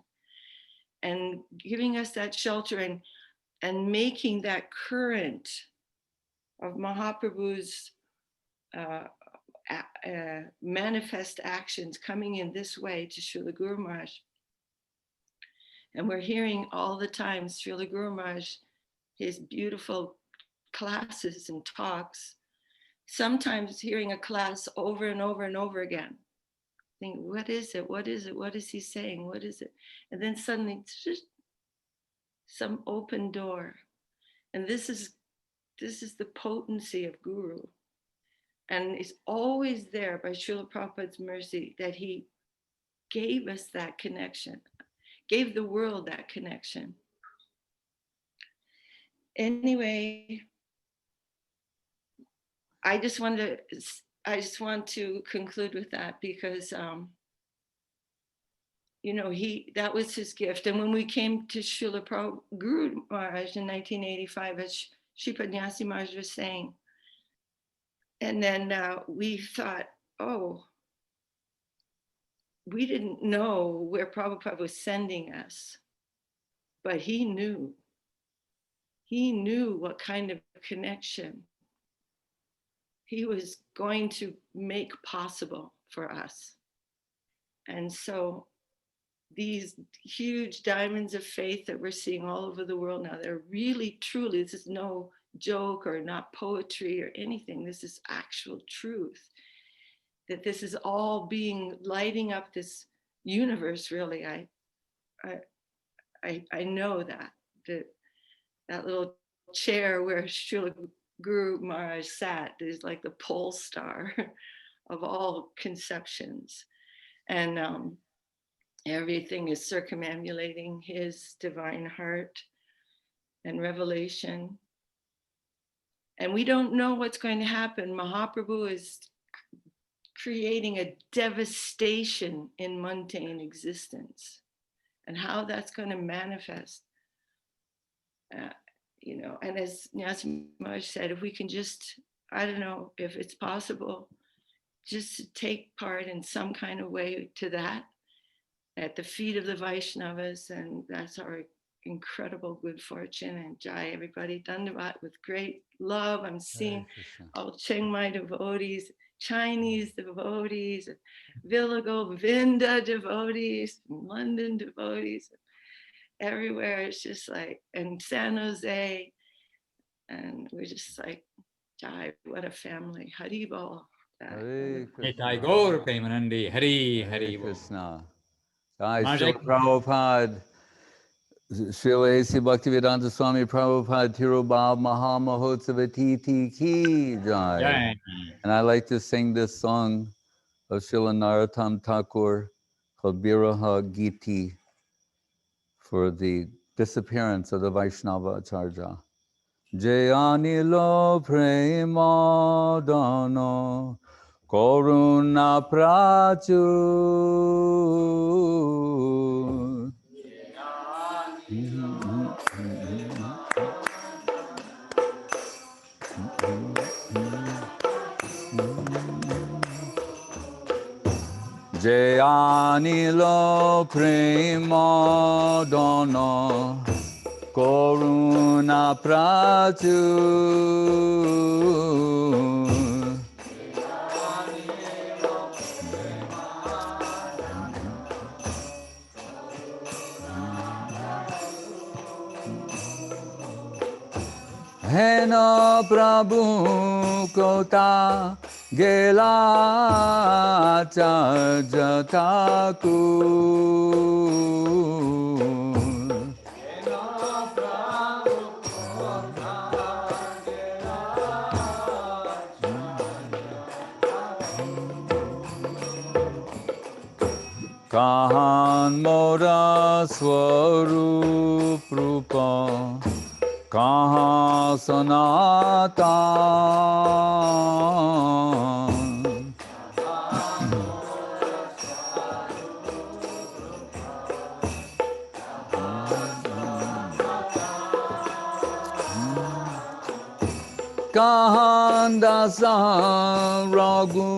and giving us that shelter and making that current of Mahaprabhu's manifest actions coming in this way to Srila Guru Maharaj. And we're hearing all the time Srila Guru Maharaj, his beautiful classes and talks, sometimes hearing a class over and over and over again. Think, what is it? What is it? What is he saying? What is it? And then suddenly just some open door. And this is the potency of Guru. And it's always there by Srila Prabhupada's mercy that he gave us that connection, gave the world that connection. Anyway, I just want to conclude with that because, you know, that was his gift. And when we came to Srila Guru Maharaj in 1985, as Srila Nyasi Maharaj was saying, and then we thought, oh, we didn't know where Prabhupada was sending us, but he knew. He knew what kind of connection he was going to make possible for us. And so these huge diamonds of faith that we're seeing all over the world now, they're really, truly, this is no joke or not poetry or anything. This is actual truth, that this is all lighting up this universe, really. I know that little chair where Srila Guru Maharaj sat is like the pole star of all conceptions. And everything is circumambulating his divine heart and revelation. And we don't know what's going to happen. Mahaprabhu is creating a devastation in mundane existence, and how that's going to manifest. You know, and as Nyasi Maharaj said, if we can just, I don't know if it's possible, just to take part in some kind of way to that, at the feet of the Vaishnavas, and that's our incredible good fortune. And Jai, everybody, Dandavat with great love. I'm seeing all Chiang Mai devotees, Chinese devotees, Villa Govinda devotees, London devotees, everywhere. It's just like, and San Jose. And we're just like, Jai, what a family. Haribol. Hare Nitai Krishna. Gaur Premanandi. Hari Hare Hari. Krishna. Jai Maharaj, Srila Prabhupada, Srila A.C. Bhaktivedanta Swami Prabhupada, Tirobhav Mahamahotsavati Ki Jai. Jai. And I like to sing this song of Srila Narottam Thakur called Viraha Giti for the disappearance of the Vaishnava Acharya. Jayanilo Prema Dano Koruna Prachur Jayanilo Prema Dano Koruna Prachur Hena Prabhu Kota Gela Jatakur Kahan Mora Swarup Rupa Kaha Sanatan Kahan Dasa Raghunatha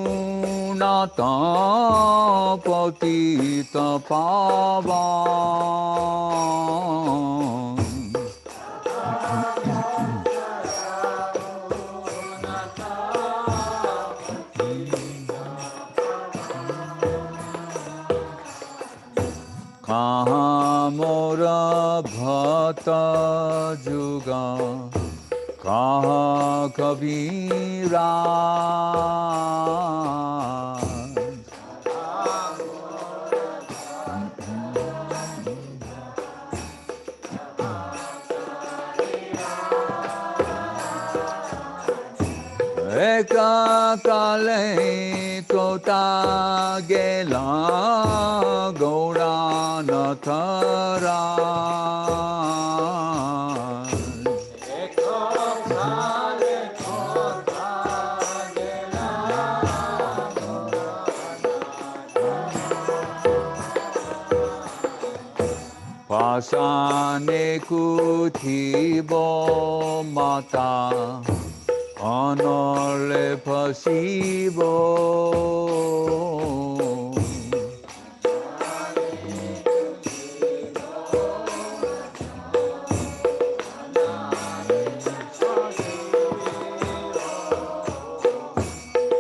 Patita Pavan Kaha Mora Bhata Juga Kaha Kabira Eka Kale Kota Gela Gaurana Thara Pasane Kuthibo Mata Anole Pasibo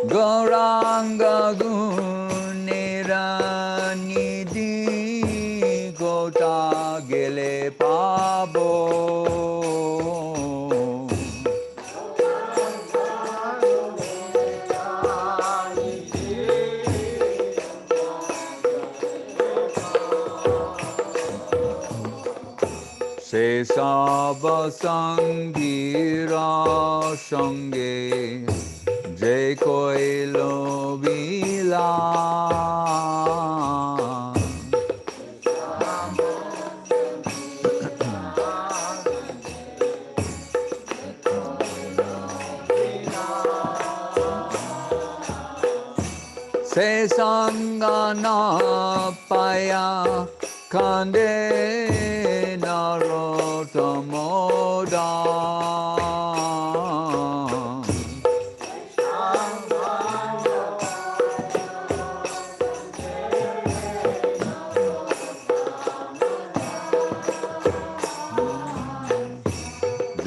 Gauranga Gunira Nidhi Gota Gele Pabo Se Saba Sangira Sange Jai Koilo Vila Se Sangana Paya Kande Narotamoda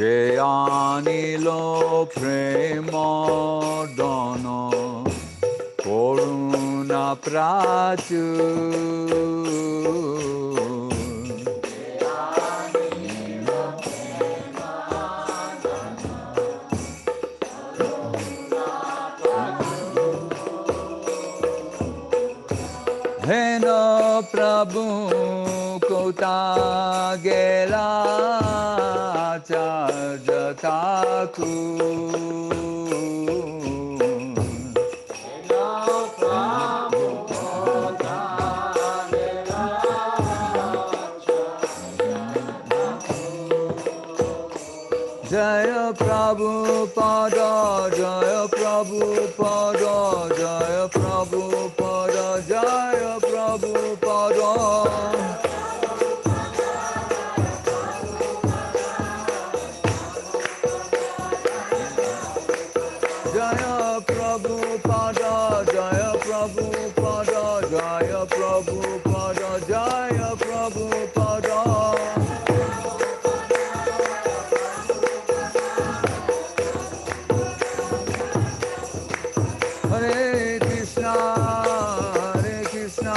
Je anilo prema dana Koruna prachur Hena Prabhu Kota Gela Charja Thakur Jaya Prabhupada, Jaya Prabhupada, Jaya Prabhupada, Jaya Prabhupada. Jaya Prabhupada, Jaya Prabhupada, Jaya Prabhupada, Jaya Prabhupada. Hare Krishna, Krishna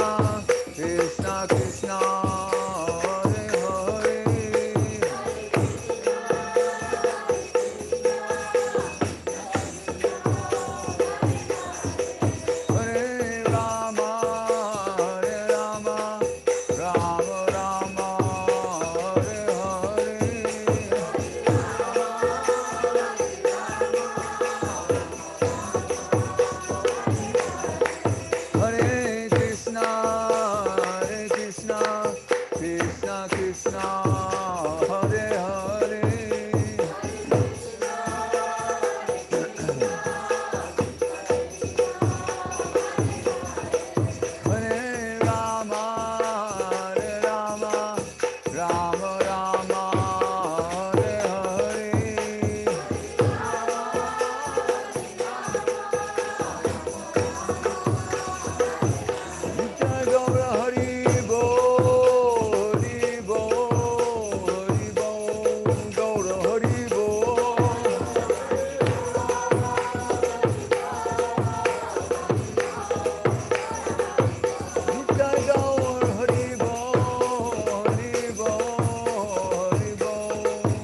Krishna, Hare Hare. Hare Rama, Rama Rama, Hare Hare. Hare Krishna, Krishna Krishna, Hare Hare. Hare Rama, Rama Rama, Hare Hare. Jai Gaura Hari Bo, Gaura Hari Bo. Jai Gaura Hari Bo,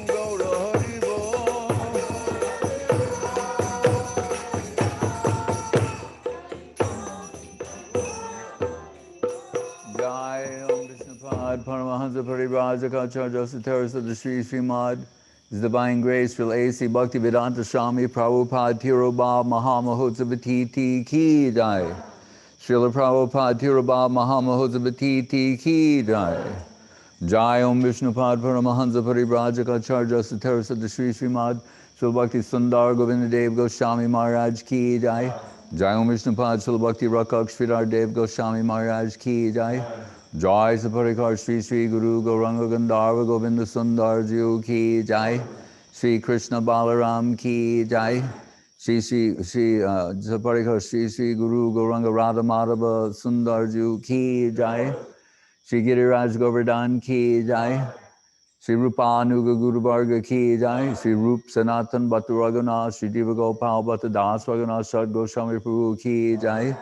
Gaura Hari Bo. Jai Om Vishnupad Paramahansa Parivrajaka Sateras of the Sri Srimad, His Divine Grace, Srila A.C. Bhakti Vedanta Swami Prabhupada Tirobha Mahamahotsavati Ki Jai. Srila Prabhupada Tirobha Mahamahotsavati Ki Jai. Jai Om Vishnupad Paramahansa Parivrajaka Sateras of the Sri Srimad, Srila Bhakti Sundar Govinda Dev Goswami Maharaj Ki Jai. Jai Om Vishnupad Srila Bhakti Rakak Sridhar Dev Goswami Maharaj Ki Jai. Jai Saparikar Sri Sri Guru Gauranga Gandharva Govinda Sundar Jiu Ki Jai. Sri Krishna Balaram Ki Jai. Saparikar Sri Sri Guru Gauranga Radha Madhava Sundar Jiu Ki Jai. Sri Giriraj Govardhan Ki Jai. Sri Rupanuga Guru Varga Ki Jai. Sri Rup Sanatan Bhattu Raghunath. Sri Diva Gopal Bhattu Das Raghunath Sad Goswami Prabhu Ki Jai.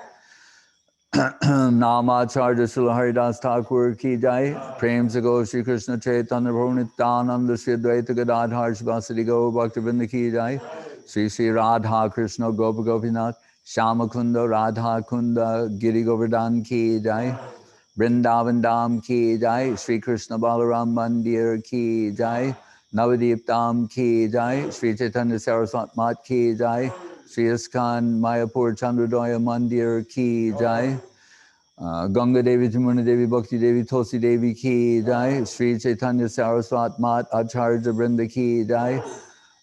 Namacharya Srila Haridas Thakur Ki Jai. Prem Sago Sri Krishna Chaitanya Prabhu Nityananda Sri Advaita Gadadhar Shivasadi Gaur Bhaktivinoda Ki Jai. Sri Sri Radha Krishna Gopa Gopinath Shama Kunda Radha Kunda Giri Govardhan Ki Jai. Vrindavan Dham Ki Jai. Sri Krishna Balaram Mandir Ki Jai. Navadip Dham Ki Jai. Sri Chaitanya Saraswat Mat Ki Jai. Sri Iskan Mayapur Chandradoya Mandir Ki Jai. Ganga Devi Jamuna Devi Bhakti Devi Tulsi Devi Ki Jai. Sri Chaitanya Saraswat Mat Acharya Vrinda Ki Jai.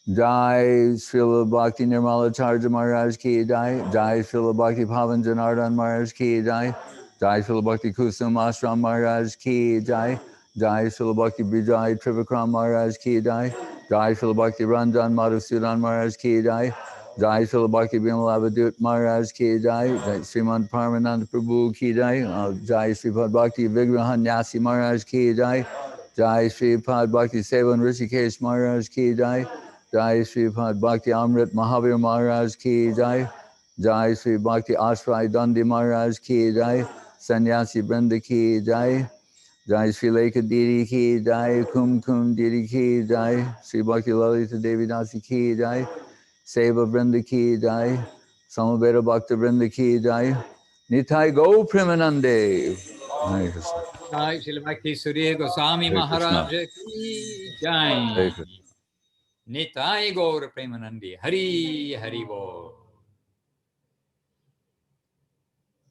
Jai Srila Bhakti Nirmala Charja Maharaj Ki Jai. Jai Srila Bhakti Pavan Janardhan Maharaj Ki Jai. Jai Srila Bhakti Kusum Ashram Maharaj Ki Jai. Jai Srila Bhakti Vijay Trivikram Maharaj Ki Jai. Jai Srila Bhakti Ranjan Madhusudan Maharaj Ki Jai. Jai Srila Bhakti Bimalavadut Maharaj Ki Jai. Jai Srimad Paramananda Prabhu Ki Jai. Jai Sripad Bhakti Vigrahan Nyasi Maharaj Ki Jai. Jai Sripad Bhakti Sevan Rishikesh Maharaj ki jai. Jai Sripad Bhakti Amrit Mahavir Maharaj ki jai. Jai Sri Bhakti Ashray Dandi Maharaj ki jai. Sannyasi Brinda ki jai. Jai Srilekha DD ki jai. Kumkum DD ki jai. Sri Bhakti Lalita Devi Dasi ki jai. Seva Brinda ki jai. Samaveda Bhakta Brinda ki jai. Nitai Go Premanande. Hare Krishna. Jai Srila Bhakti Sudhir Goswami Hare Krishna. Maharaj ki Hare jai. Krishna. Nitai Gaur Premanandi. Hari Hari Bol.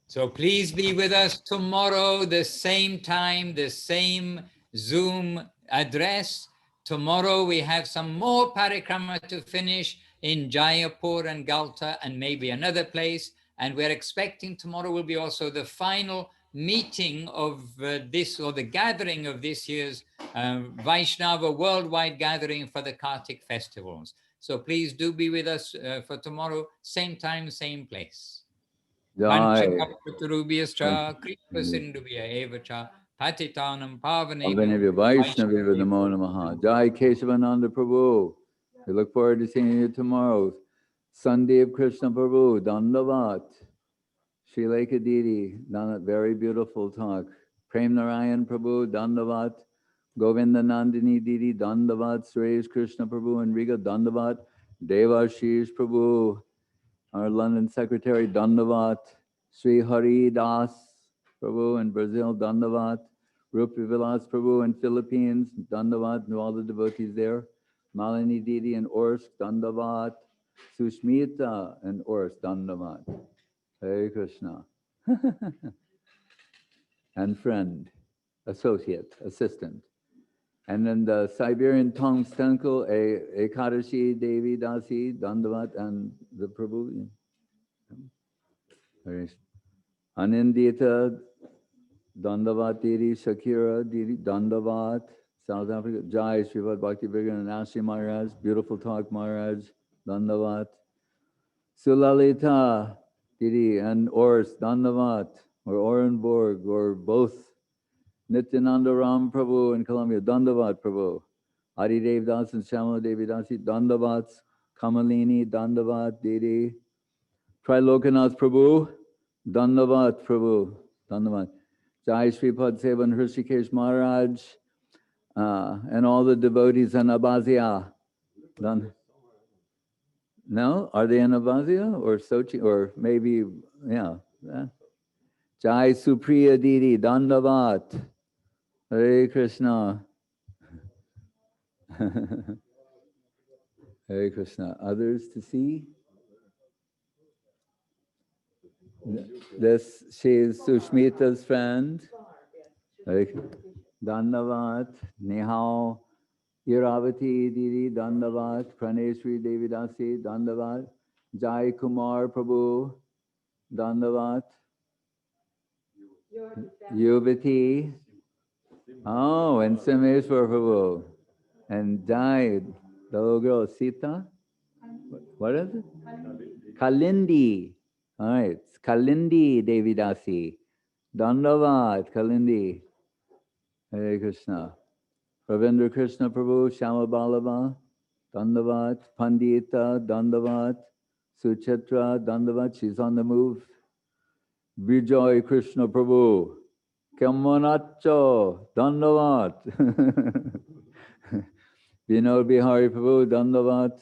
So please be with us tomorrow, the same time, the same Zoom address. Tomorrow we have some more parikrama to finish in Jaipur and Galta and maybe another place. And we're expecting tomorrow will be also the final meeting of this, or the gathering of this year's Vaishnava worldwide gathering for the Kartik festivals. So please do be with us for tomorrow, same time, same place. Jai. Vanchakalpatarubhyascha kripasindubhya evacha patitanam Avinavya pavanebhyo Vaishnavya Namo Namaha. Jai Keshavananda Prabhu. We look forward to seeing you tomorrow. Sandeep Krishna Prabhu, Dandavat. Srilekha DD, Dandavat, very beautiful talk. Prem Narayan Prabhu, Dandavat. Govinda Nandini DD, Dandavat. Suresh Krishna Prabhu and Riga, Dandavat. Devashish Prabhu, our London secretary, Dandavat. Sri Hari Das Prabhu in Brazil, Dandavat. Rupi Vilas Prabhu in Philippines, Dandavat, and all the devotees there. Malini Didi in Orsk, Dandavat. Sushmita in Orsk, Dandavat. Hare Krishna. And friend, associate, assistant. And then the Siberian tongue Stenkel, Ekadashi Devi Dasi, Dandavat, and the Prabhu. Anindita, Dandavat Didi, Shakira Didi, Dandavat, South Africa. Jai Sripad Bhakti Vigan and Nyasi Maharaj, beautiful talk Maharaj, Dandavat. Sulalita Didi and Ors, Dandavat, or Orenburg, or both. Nityananda Ram Prabhu in Colombia, Dandavat Prabhu. Adi Dev Das and Shamala Devi Dasi, Dandavat. Kamalini, Dandavat Didi. Trilokanath Prabhu, Dandavat Prabhu, Dandavat. Jai Sripad Sevan Hrishikesh Maharaj, and all the devotees in Abhazia. No? Are they in Abhazia or Sochi? Or maybe, yeah. Jai Supriya Didi, Dandavat. Hare Krishna. Hare Krishna. Others to see? This, she is Sushmita's friend. Dandavat, Nihao, Iravati Didi, Dandavat, Praneshri Devi Dasi, Dandavat, Jai Kumar Prabhu, Dandavat, Yuvati, oh, and Simeshwar Prabhu, and died, the little girl, Sita, what is it? Kalindi, all right, it's Kalindi Devi Dasi, Dandavat, Kalindi, Hare Krishna. Ravindra Krishna Prabhu, Shama Balava, Dandavat, Pandita, Dandavat, Suchitra, Dandavat, she's on the move. Vijay Krishna Prabhu, Kamanacho, Dandavat. Vinod Bihari Prabhu, Dandavat.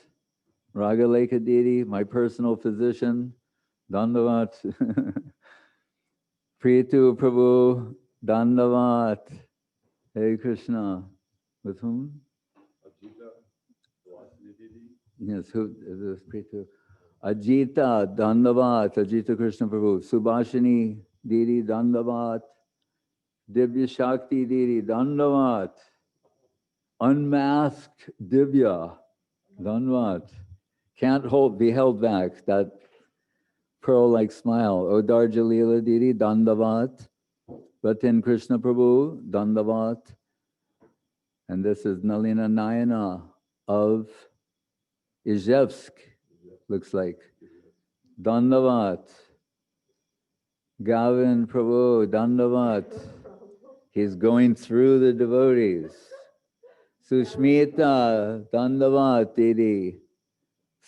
Ragalekha Didi, my personal physician, Dandavat. Pritu Prabhu, Dandavat. Hare Krishna. With whom? Yes, who is Pritu? Ajita, Dandavat, Ajita Krishna Prabhu. Subhashini Didi, Dandavat. Divya Shakti Didi, Dandavat. Unmasked Divya, Dandavat. Can't be held back, that pearl-like smile. Odar Jalila Didi, Dandavat. Ratin Krishna Prabhu, Dandavat. And this is Nalina Nayana of Izhevsk, looks like. Dandavat. Gavin Prabhu, Dandavat. He's going through the devotees. Sushmita, Dandavat DD.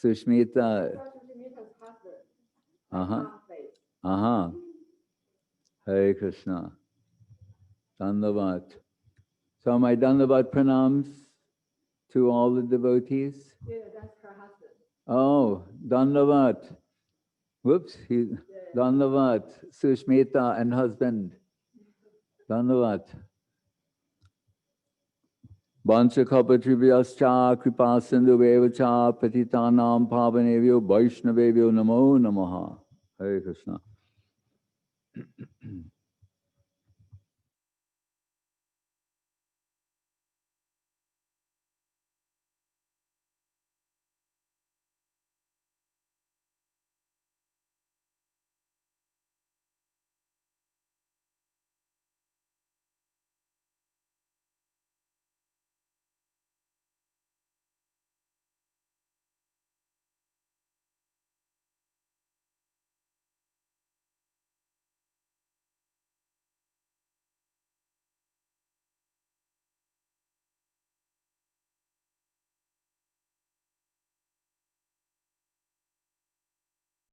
Sushmita. Hare Krishna. Dandavat. So my Dandavat pranams to all the devotees. Yeah, that's her husband. Oh, Dandavat. Whoops, Dandavat, Sushmita and husband. Dandavat. Vancha kapatribhyascha kripa sindhu vevacha patitanam pavanevyo vaishnavevyo namo namaha. Hare Krishna.